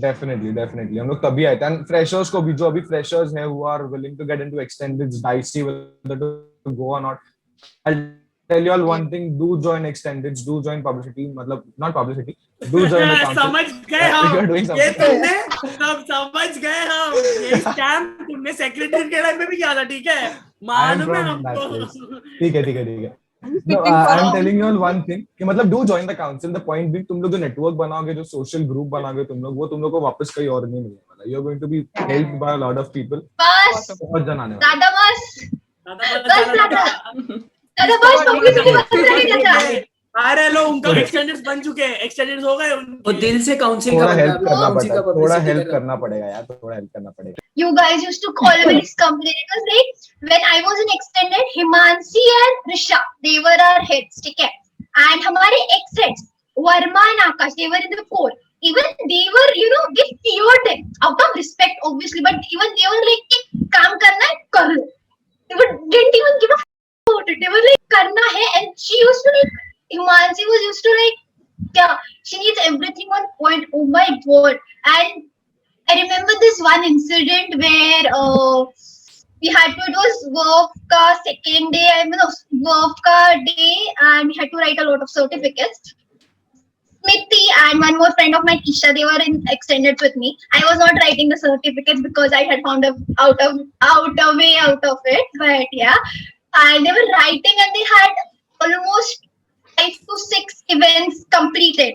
Definitely. हम लोग तभी आए थे. And freshers को भी जो अभी freshers हैं who are willing to get into extended, dicey whether to go or not. I'll tell you all one thing: do join extended, do join publicity. मतलब not publicity, do join the council. समझ गए हम. ये तुमने सब समझ गए हम. ये स्कैम तुमने सेक्रेटरी के टाइम पे भी किया था, ठीक है? मालूम है हमको. ठीक है. No, I'm telling you all one thing कि मतलब do join the council. The point being, तुम लोग जो network बनाओगे, जो social group बनाओगे तुम लोग, वो तुम लोग को वापस कहीं और नहीं मिलने वाला. You're going to be helped by a lot of people. बस बहुत जन आने वाले. अरे लो उनका एक्सटेंडेड्स बन चुके हैं, एक्सटेंडेड्स हो गए उनके. वो दिल से काउंसिल थोड़ा हेल्प करना पड़ेगा. You guys used to call me complain because like when I was in extended, Himanshi and Risha, they were our heads, okay? And हमारे ex-heads, Varma and Akash, they were in the core. Even they were, they feared them out of respect, obviously, but even they were like, काम करना है, कर लो. They didn't even give a f about it. They were like, करना है, and she used to like, Himanshi was used to like, yeah, she needs everything on point. Oh my god! And I remember this one incident where we had to, it was work ka second day, work ka day, and we had to write a lot of certificates. Smiti and one more friend of mine, Isha, they were in extended with me. I was not writing the certificates because I had found out a way out of it. But yeah, and they were writing and they had almost 5 to 6 events completed.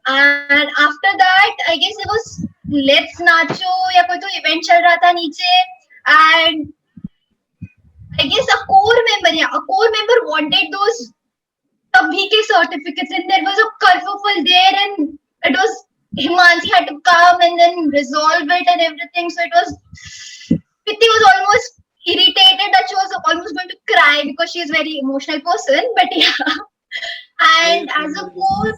And after that, I guess it was Let's Nacho या कोई तो event चल रहा था नीचे, and I guess a core member wanted those तभी के certificates, and there was a kerfuffle there, and it was Himanshi had to come and then resolve it and everything. So it was, Priti was almost irritated that she was almost going to cry because she is a very emotional person. But yeah, I and as a remember coach,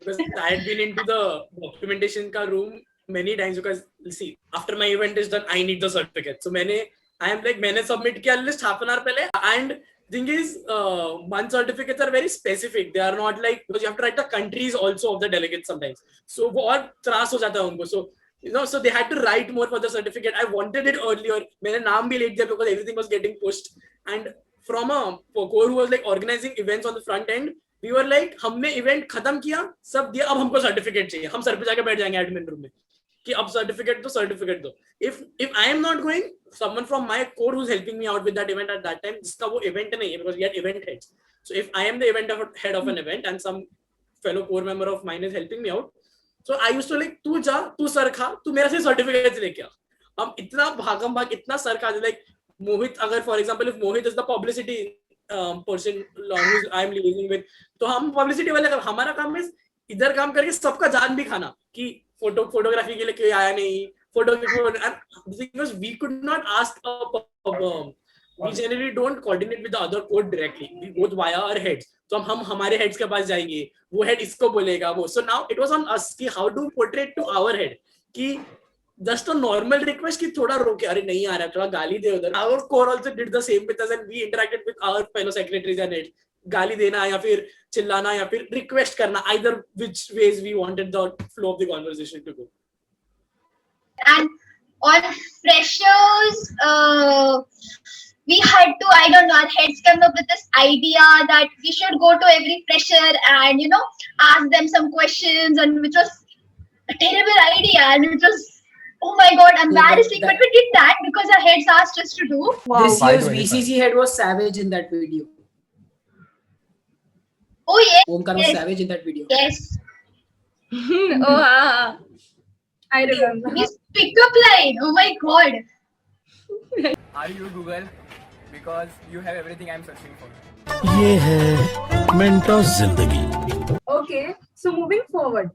this because I had been into the documentation ka room many times because see after my event is done I need the certificate. So मैंने submit किया list half an hour पहले and thing is one certificates are very specific. They are not like because you have to write the countries also of the delegates sometimes. So वो और त्रास हो जाता है उनको. So so they had to write more for the certificate. I wanted it earlier. मैंने नाम भी late दिया because everything was getting pushed. And from a core who was like organizing events on the front end, we were like हमने event खत्म किया सब दिया अब हमको सर्टिफिकेट चाहिए हम सर पे जाके बैठ जाएंगे एडमिन रूम में कि अब सर्टिफिकेट दो if I am not going someone from my core who's helping me out with that event at that time जिसका वो event नहीं है because we had event heads so if I am the head of an event and some fellow core member of mine is helping me out so I used to like तू जा तू sir खा तू मेरे से certificate लेके आ हम इतना भागम भाग इतना सर खा like मोहित अगर for example if Mohit is the publicity person I am living with तो हम पब्लिसिटी वाले हमारा काम है इधर काम करके सबका जान भी खाना कि फोटोग्राफी के लिए कोई आया नहीं because we could not ask we generally don't coordinate with the other code directly we go via our heads तो हम हमारे heads के पास जाएंगे वो head इसको बोलेगा वो so now it was on us कि how to portray to our head कि just a normal request कि थोड़ा रोके अरे नहीं आ रहा थोड़ा गाली दे उधर our core also did the same with us and we interacted with our fellow secretaries and heads गाली देना या फिर चिल्लाना या फिर रिक्वेस्ट करना either which ways we wanted the flow of the conversation to go and on freshers, we had to, I don't know, our heads came up with this idea that we should go to every fresher and, ask them some questions, and which was a terrible idea. And it was, oh my God, embarrassing. But we did that because our heads asked us to do. Wow. This year's 525. VCC head was savage in that video. Oh, yes. Omkar was savage in that video. Yes. Oh, हाँ. I remember. His pickup line. Oh my God. Are you Google? Because you have everything I'm searching for. ये है Mentos जिंदगी. Okay, so moving forward,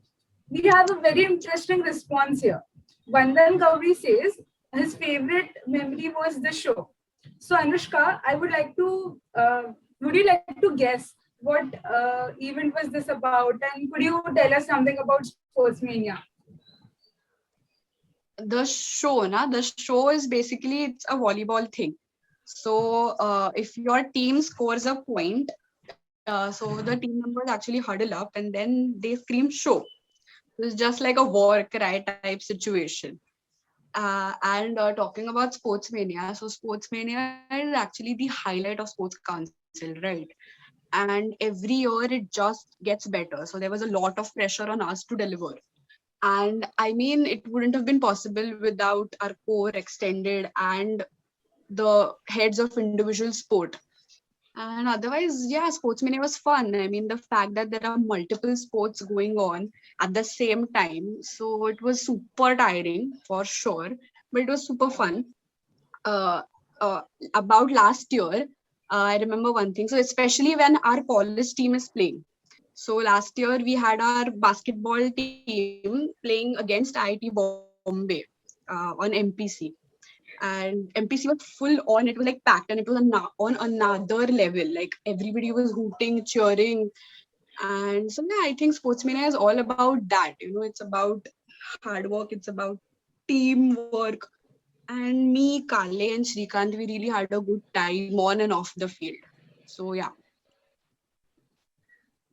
we have a very interesting response here. Vandan Gauri says his favorite memory was the show. So Anushka, I would like to, would you like to guess what event was this about, and could you tell us something about Sportsmania? The show is basically it's a volleyball thing. So if your team scores a point, so the team members actually huddle up and then they scream show. It's just like a war cry type situation. And talking about Sportsmania, so Sportsmania is actually the highlight of Sports Council, right? And every year it just gets better. So there was a lot of pressure on us to deliver. And I mean, it wouldn't have been possible without our core extended and the heads of individual sport. And otherwise, yeah, Sportsmania was fun. I mean, the fact that there are multiple sports going on at the same time. So it was super tiring for sure, but it was super fun. About last year, I remember one thing. So especially when our college team is playing. So last year we had our basketball team playing against IIT Bombay on MPC. And MPC was full on, it was like packed and it was on another level. Like everybody was hooting, cheering. And so yeah, I think Sportsmania is all about that. It's about hard work, it's about teamwork. And me, Kale and Shrikant, we really had a good time on and off the field. So yeah.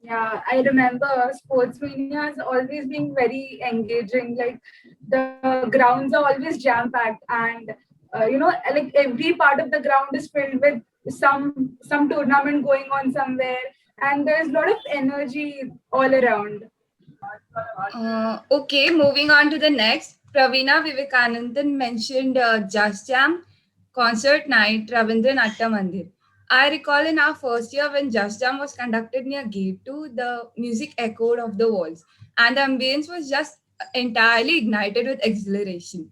Yeah, I remember Sportsmania has always been very engaging. Like the grounds are always jam-packed, and like every part of the ground is filled with some tournament going on somewhere, and there's a lot of energy all around. Okay, moving on to the next. Praveena Vivekanandan mentioned Just Jam concert night, Ravindra Natta Mandir. I recall in our first year when Just Jam was conducted near Gate 2, the music echoed off the walls and the ambience was just entirely ignited with exhilaration.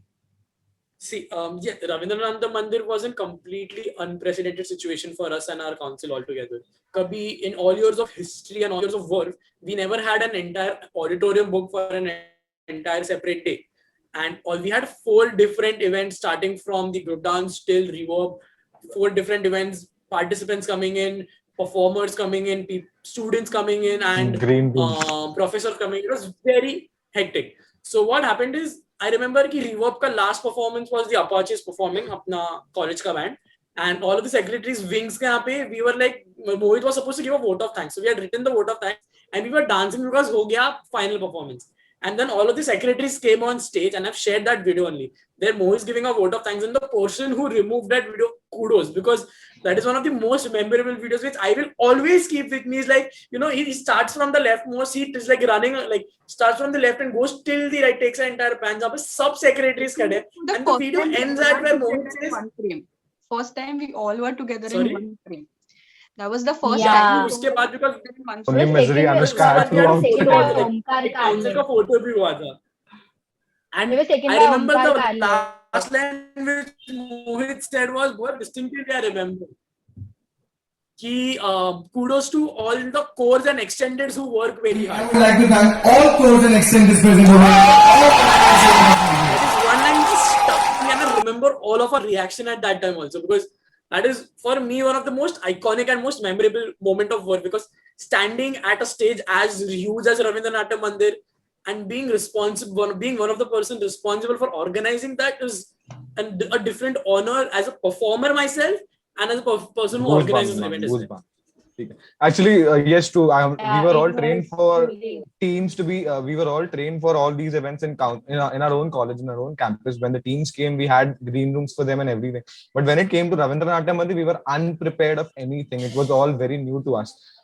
See, yeah, Ravindranath Mandir was a completely unprecedented situation for us and our council altogether. Kabhi, in all years of history and all years of work, we never had an entire auditorium booked for an entire separate day. And all we had 4 different events starting from the group dance till reverb, 4 different events, participants coming in, performers coming in, students coming in, and Green room. professors coming in. It was very hectic. So what happened is, I remember कि Reverb का last performance was the Apaches performing अपना college का band, and all of the secretaries wings के यहाँ पे we were like, Mohit was supposed to give a vote of thanks, so we had written the vote of thanks and we were dancing because हो गया final performance. And then all of the secretaries came on stage, and I've shared that video only. There Mohit is giving a vote of thanks, and the person who removed that video, kudos, because that is one of the most memorable videos which I will always keep with me. Is like, he starts from the leftmost, he is like running, like starts from the left and goes till the right, takes an entire pan, जहाँ पे सब secretaries खड़े हैं, and the video ends at where Mohit says, one frame. First time we all were together Sorry? in one frame. That was the first Yeah. time. उसके बाद because Only misery Anushka had to out taken to by it. Omkar council Kale. का photo भी हुआ था. And It was taken I by remember Omkar the Kale. last line which Mohit said was बहुत distinctly I remember. कि kudos to all the cores and extendeds who work very hard. I would like to thank all cores and extendeds present over That is one line just stuck me, and I remember all of our reaction at that time also, because that is for me one of the most iconic and most memorable moment of work, because standing at a stage as huge as Ravindranath Mandir and being responsible, being one of the person responsible for organizing that is a different honor as a performer myself and as a person who organizes an event as well. Actually, yes, too. We were all it trained was for really- teams to be. We were all trained for all these events in our own college, in our own campus. When the teams came, we had green rooms for them and everything. But when it came to Ravindranath Mandir, we were unprepared of anything. It was all very new to us.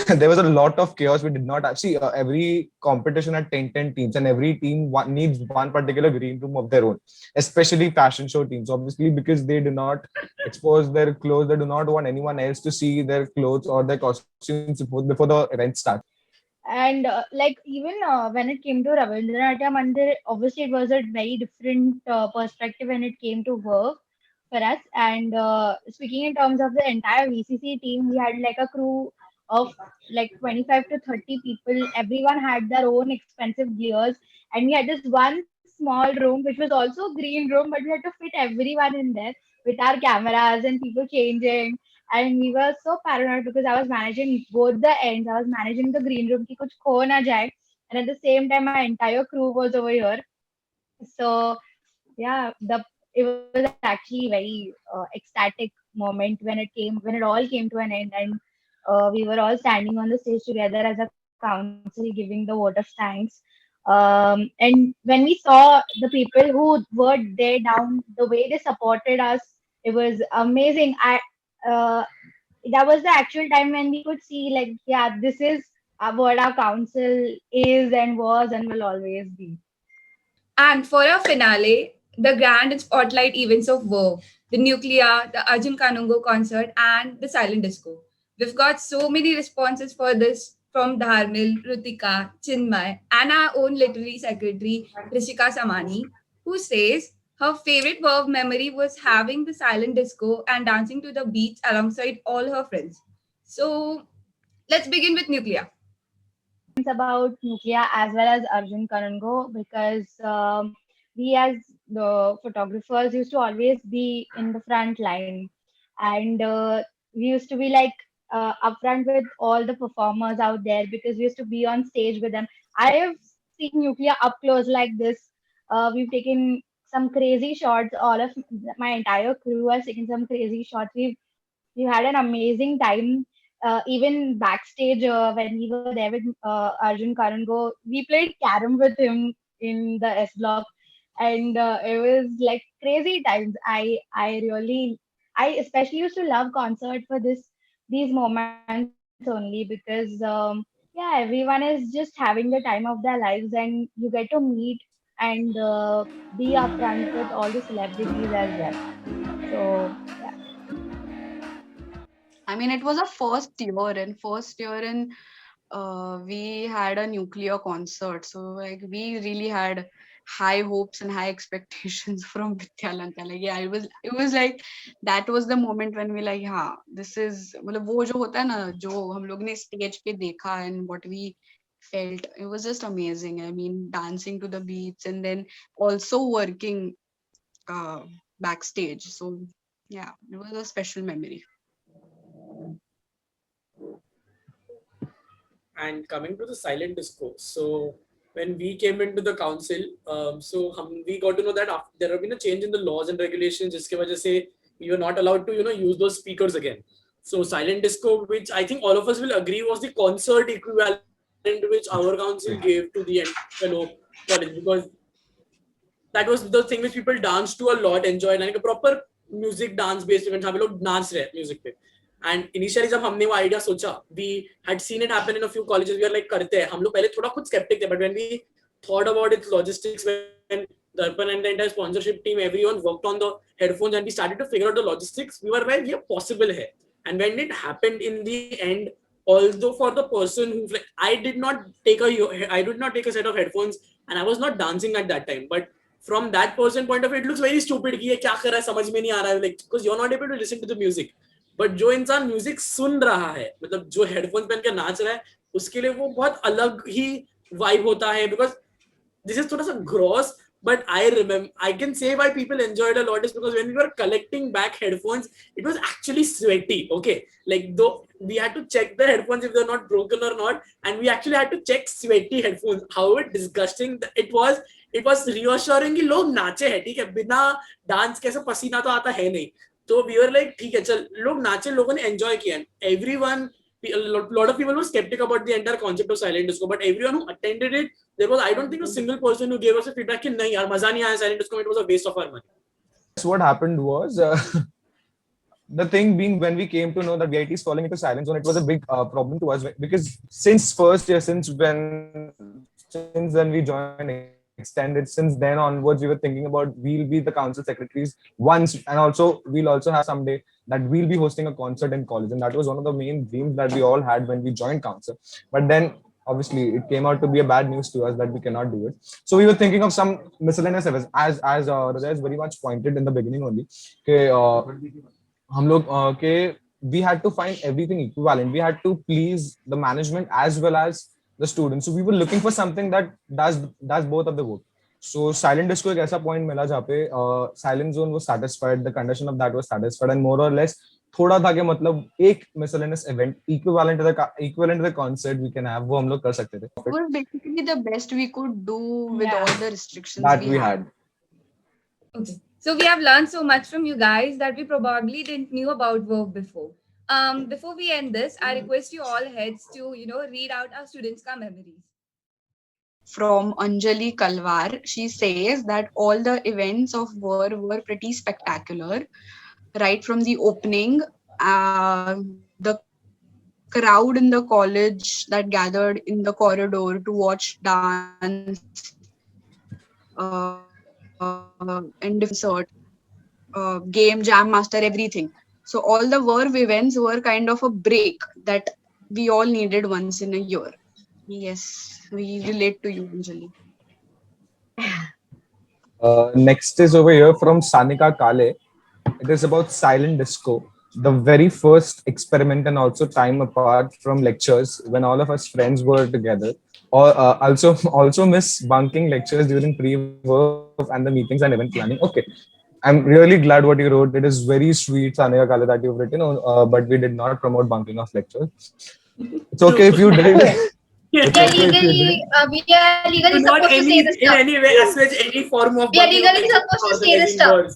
There was a lot of chaos. We did not see every competition had 10 teams, and every team needs one particular green room of their own, especially fashion show teams, obviously, because they do not expose their clothes. They do not want anyone else to see their clothes or their costumes before the event starts. And like even when it came to Ravindranath Mandir, obviously it was a very different perspective when it came to work for us. And speaking in terms of the entire VCC team, we had like a crew of like 25 to 30 people. Everyone had their own expensive gears, and we had this one small room which was also green room, but we had to fit everyone in there with our cameras and people changing. And we were so paranoid because I was managing both the ends. I was managing the green room ki kuch kho na jaye, and at the same time my entire crew was over here. So yeah, it was actually very ecstatic moment when it all came to an end, and we were all standing on the stage together as a council giving the vote of thanks. And when we saw the people who were there down, the way they supported us, it was amazing. Uh, that was the actual time when we could see, like, yeah, this is what our council is and was and will always be. And for our finale, the grand and spotlight events of Verve, the Nuclear, the Arjun Kanungo concert, and the Silent Disco. We've got so many responses for this from Dharmil, Rutika, Chinmay, and our own literary secretary, Rishika Samani, who says her favorite Verve memory was having the silent disco and dancing to the beats alongside all her friends. So let's begin with Nuclear. About Nuclear as well as Arjun Kanungo, because we as the photographers used to always be in the front line, and we used to be like upfront with all the performers out there because we used to be on stage with them. I have seen Nuclear up close like this. We've taken some crazy shots. All of my entire crew has taken some crazy shots. We've had an amazing time. Even backstage, when we were there with Arjun Karango, we played carom with him in the S block, and it was like crazy times. I especially used to love concert for these moments only because yeah, everyone is just having the time of their lives, and you get to meet and be upfront with all the celebrities as well. So yeah. I mean, it was a first year, and we had a Nuclear concert. So like we really had high hopes and high expectations from Vidyalanta. Like yeah, it was like that was the moment when we like हाँ this is मतलब वो जो होता है ना जो हम लोग ने stage पे देखा and what we felt, it was just amazing. I mean dancing to the beats and then also working backstage. So yeah, it was a special memory. And coming to the silent disco, so when we came into the council, we got to know that there have been a change in the laws and regulations, जिसके वजह से we were not allowed to use those speakers again. So silent disco, which I think all of us will agree was the concert equivalent which our council gave to the fellow college, because that was the thing which people danced to a lot, enjoyed, like a proper music dance based event जहाँ पे लोग नाच रहे music पे. And initially जब हमने वो idea सोचा, we had seen it happen in a few colleges. We are like करते हैं. हम लोग पहले थोड़ा खुद skeptic थे, but when we thought about its logistics, when Darpan and the entire sponsorship team, everyone worked on the headphones and we started to figure out the logistics, we were like, yeah, possible है. And when it happened in the end, although for the person who like, I did not take a set of headphones and I was not dancing at that time, but from that person point of view, it looks very stupid कि ये क्या कर रहा है समझ में नहीं आ रहा है, like because you're not able to listen to the music. But जो इंसान म्यूजिक सुन रहा है, मतलब जो हेडफोन पहन के नाच रहा है, उसके लिए वो बहुत अलग ही वाइब होता है. Because this is थोड़ा सा gross, but I can say why people enjoyed a lot is because when we were collecting back headphones, it was actually sweaty. Okay, like though we had to check the headphones if they're not broken or not, and we actually had to check sweaty headphones. However disgusting it was reassuring कि लोग नाचे हैं, ठीक है, बिना dance कैसे पसीना तो आता है नहीं. तो we were like ठीक है चल लोग नाचे, लोगों ने enjoy किया. Everyone, a lot of people were skeptic about the entire concept of silent disco, but everyone who attended it, there was I don't think a single person who gave us a feedback कि नहीं यार मजा नहीं आया silent disco, it was a waste of our money. So what happened was the thing being, when we came to know that VIT is falling into silent zone, it was a big problem to us, because since first year, since when we joined extended, since then onwards we were thinking about we'll be the council secretaries once, and also we'll also have someday that we'll be hosting a concert in college, and that was one of the main dreams that we all had when we joined council. But then obviously it came out to be a bad news to us that we cannot do it. So we were thinking of some miscellaneous events, as Rajay very much pointed in the beginning only, हम लोग we had to find everything equivalent. We had to please the management as well as the students. So we were looking for something that does both of the work. So silent disco एक ऐसा point मिला जहाँ पे silent zone was satisfied, the condition of that was satisfied, and more or less थोड़ा था कि मतलब एक miscellaneous event equivalent to the concert we can have, वो हम लोग कर सकते थे. It was basically the best we could do with all the restrictions that we had. Okay. So we have learned so much from you guys that we probably didn't knew about Verve before. Before we end this, I request you all heads to, read out our students' memories. From Anjali Kalwar, she says that all the events of Verve were pretty spectacular. Right from the opening, the crowd in the college that gathered in the corridor to watch dance, and concert, game, jam master, everything. So all the Verve events were kind of a break that we all needed once in a year. Yes, we relate to you, Anjali. Next is over here from Sanika Kale. It is about silent disco, the very first experiment, and also time apart from lectures when all of us friends were together. Or also miss bunking lectures during pre-work and the meetings and event planning. Okay, I'm really glad what you wrote. It is very sweet, Sanika Kale, that you've written. But we did not promote bunking of lectures. It's okay if you did. We are legally supposed to say this stuff. In any way, associate any form of. We are legally supposed to say this stuff.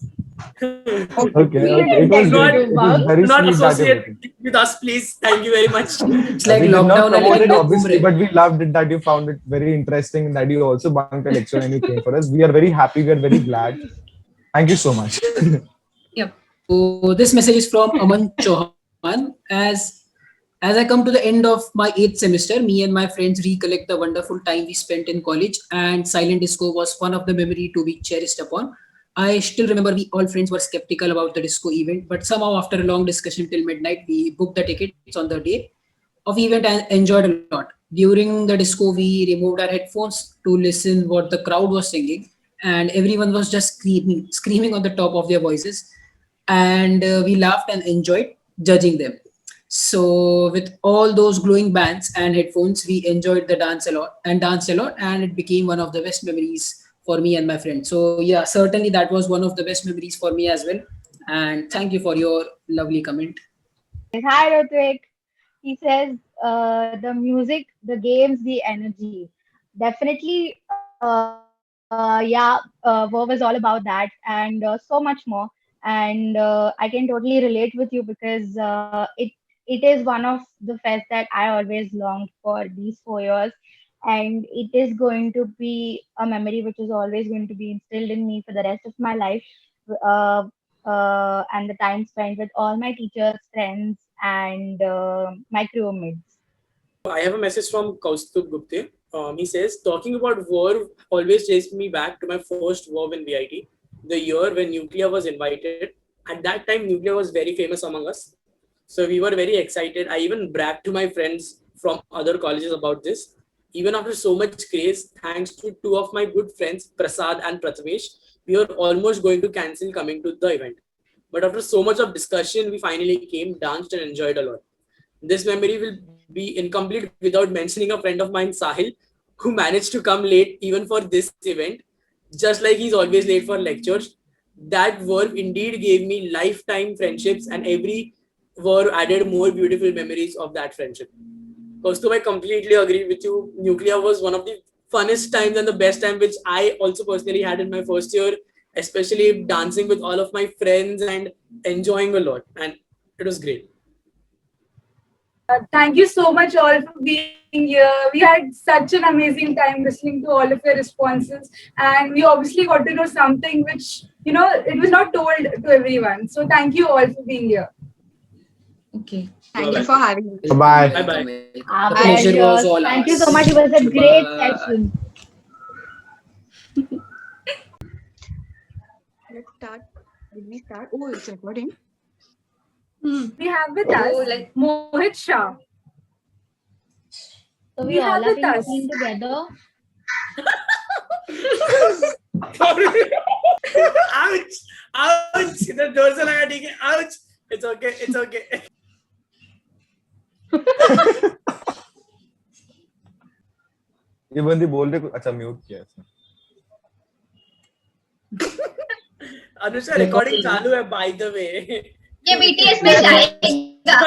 Okay. It was very not sweet associate with us, please. Thank you very much. It's like we did not lockdown promote it, and obviously, but we loved it that you found it very interesting, that you also bunked a lecture and you came for us. We are very happy. We are very glad. Thank you so much. Yep. So this message is from Aman Chauhan. As I come to the end of my 8th semester, me and my friends recollect the wonderful time we spent in college, and silent disco was one of the memory to be cherished upon. I still remember we all friends were skeptical about the disco event, but somehow after a long discussion till midnight, we booked the tickets on the day of event and enjoyed a lot. During the disco, we removed our headphones to listen what the crowd was singing. and everyone was just screaming on the top of their voices, and we laughed and enjoyed judging them. So with all those glowing bands and headphones, we enjoyed the dance a lot and danced a lot, and it became one of the best memories for me and my friends. So yeah, certainly that was one of the best memories for me as well. And thank you for your lovely comment. Hi, Rotvik. He says the music, the games, the energy. Definitely, Verve is all about that and so much more. And I can totally relate with you because it is one of the fests that I always longed for these 4 years. And it is going to be a memory which is always going to be instilled in me for the rest of my life. Uh, and the time spent with all my teachers, friends, and my crewmates. I have a message from Kaustubh Gupte. He says, talking about Verve always takes me back to my first Verve in VIT, the year when Nuclear was invited. At that time, Nuclear was very famous among us. So we were very excited. I even bragged to my friends from other colleges about this. Even after so much craze, thanks to two of my good friends, Prasad and Prathamesh, we were almost going to cancel coming to the event. But after so much of discussion, we finally came, danced, and enjoyed a lot. This memory will be incomplete without mentioning a friend of mine, Sahil, who managed to come late even for this event, just like he's always late for lectures. That Verve indeed gave me lifetime friendships, and every Verve added more beautiful memories of that friendship. Kaustubh, I completely agree with you. Nuclear was one of the funnest times and the best time which I also personally had in my first year, especially dancing with all of my friends and enjoying a lot. And it was great. Thank you so much all for being here. We had such an amazing time listening to all of your responses, and we obviously got to know something which, it was not told to everyone. So thank you all for being here. Okay. Thank you for having me. Bye. Bye-bye. The pleasure was all Thank you ours. so much. It was a great Bye. session. Let's start. Did we start? Oh, it's recording. We have with us Mohit Shah. So We we all have are with being us. seen together. Ouch! Ouch! The door se laga, theek hai? Ouch! It's okay. It's okay. ये बंदी बोल रही अच्छा mute किया इसने. Anusha, recording चालू है, by the way. ये BTS में जाएगा.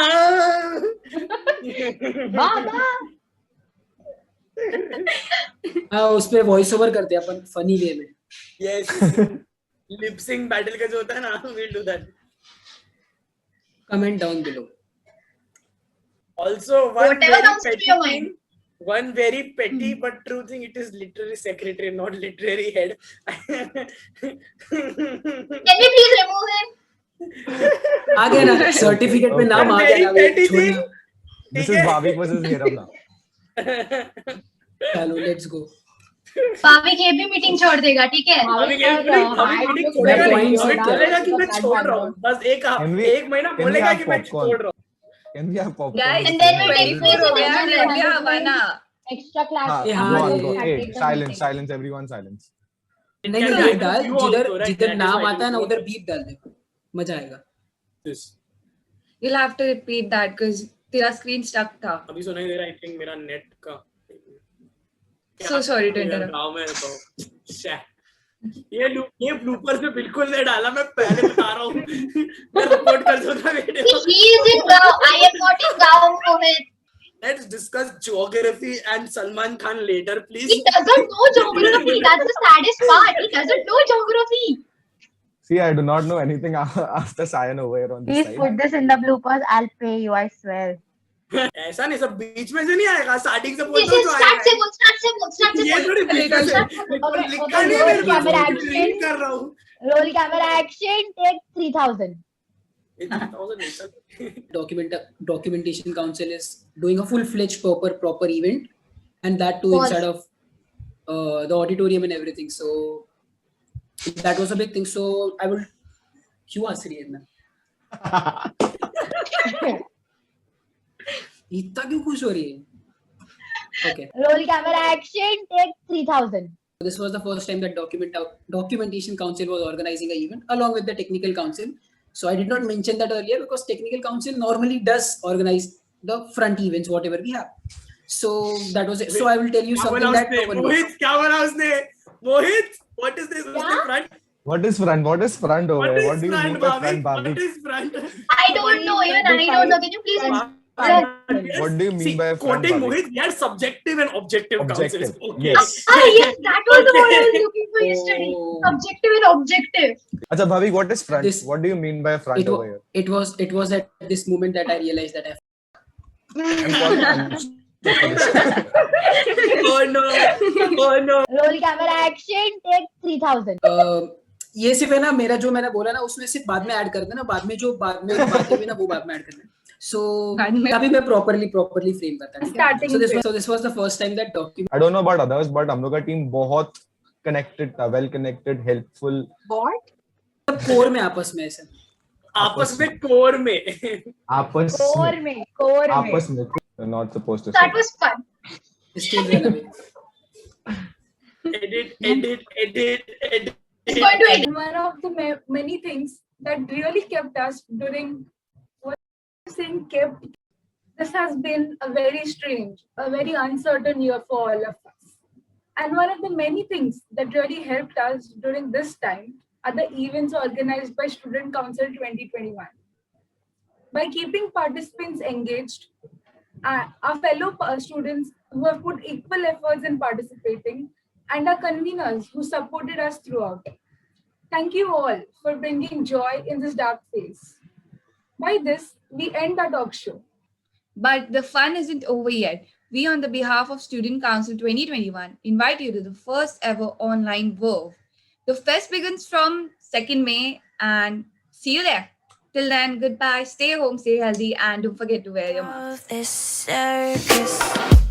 बाबा हाँ, उस पे वॉइस ओवर करते हैं अपन फनी वे में. Yes. Lip sync battle का जो होता है ना, we'll do that. Comment down below. Also, Whatever comes to your mind. One very petty but true thing, it is literary secretary, not literary head. Can we please remove him? आ गया ना certificate में नाम आ गया ना. Petty thing. This is Bhavik versus Nirav now. चलो let's go. Bhavik ये भी meeting छोड़ देगा, ठीक है? अभी मीटिंग छोड़ेगा नहीं, अभी बोलेगा कि मैं छोड़ रहा हूँ. बस एक महीना बोलेगा कि मैं छोड़ रहा हूँ. Can we have popcorn? Guys, And then we'll take 24 हो गया, place let लिया बना. extra class. हाँ, हाँ, go on, ये- go. I'll Hey, take the silence, meeting. silence, everyone, silence. नहीं Can ये I डाल do you also, जिधर right? जिधर That is नाम why आता है ना you उधर do. बीप डाल दे. मजा आएगा. This. You'll have to repeat that because तेरा screen stuck था. अभी सुनाई दे रहा है, I think मेरा नेट का. So sorry to interrupt. गाँव में रहता हूँ. Shit. ये ब्लूपर से बिल्कुल नहीं डाला, मैं पहले बता रहा हूँ. मैं रिपोर्ट कर दूंगा video. He is in Gaon. I am not in Gaon, Mohit. Let's discuss geography and Salman Khan later, please. He doesn't know geography. That's the saddest part. He doesn't know geography. See, I do not know anything after Sayan over here on this Please side. put this in the bloopers. I'll pay you, I swear. ऐसा नहीं, सब बीच में से नहीं आएगा, starting से बोल This दो is जो start से आएगा. बोल, start से बोल, start से ये बोल. थोड़ी बीच में से लिखा नहीं है मेरे पास, camera मैं action. रीड कर रहा हूँ. Roll camera action. Take 3,000. ये 3000 नहीं sir. Documentation Council is doing a full-fledged proper event, and that too Pause. inside of the auditorium and everything. So that was a big thing. So I will. क्यों हंस रही है इतना? इतना क्यों खुश हो रही है? Okay. Roll camera action. Take 3,000. This was the first time that documentation council was organizing an event along with the technical council. So I did not mention that earlier because technical council normally does organize the front events, whatever we have. So that was it. So I will tell you something that no one knows. Mohit, क्या बोला उसने? Mohit, what is this? उसने front. What is front? What is front over here? What do you front, mean by front, Bhavik? Bhavik? What is front? I don't know. Even I don't know. Can you please explain? What do you mean by front, Quoting Bhavik? Mohit, we had subjective and objective councils. Okay. Yes. Yes, that was the word I was looking for yesterday. Oh. Subjective and objective. Acha, Bhavik, what is front? This- What do you mean by front It, over wa- here? it was at this moment that I realized that Oh no. Oh no. Roll camera action, take 3000. ये सिर्फ है ना मेरा जो मैंने बोला ना उसमें सिर्फ बाद में ऐड कर देना बाद में जो बाद में बातें हुई ना वो बाद में ऐड करना सो अभी मैं प्रॉपर्ली फ्रेम करता हूँ Starting so this was the first time that document I don't know about others, but हम लोग का team बहुत connected था, well connected, helpful. What? Core में आपस में ऐसे आपस में कोर में. आपस में. You're not supposed to say. That was fun. still रहना भी Edit. It's going to edit. And one of the many things that really kept us during what I'm saying kept, this has been a very strange, a very uncertain year for all of us. And one of the many things that really helped us during this time are the events organized by Student Council 2021. By keeping participants engaged, our fellow students who have put equal efforts in participating, and our conveners who supported us throughout. Thank you all for bringing joy in this dark phase. By this, we end our talk show. But the fun isn't over yet. We, on the behalf of Student Council 2021, invite you to the first ever online Verve. The fest begins from 2nd May and see you there. Till then, goodbye, stay home, stay healthy, and don't forget to wear your mask. This circus.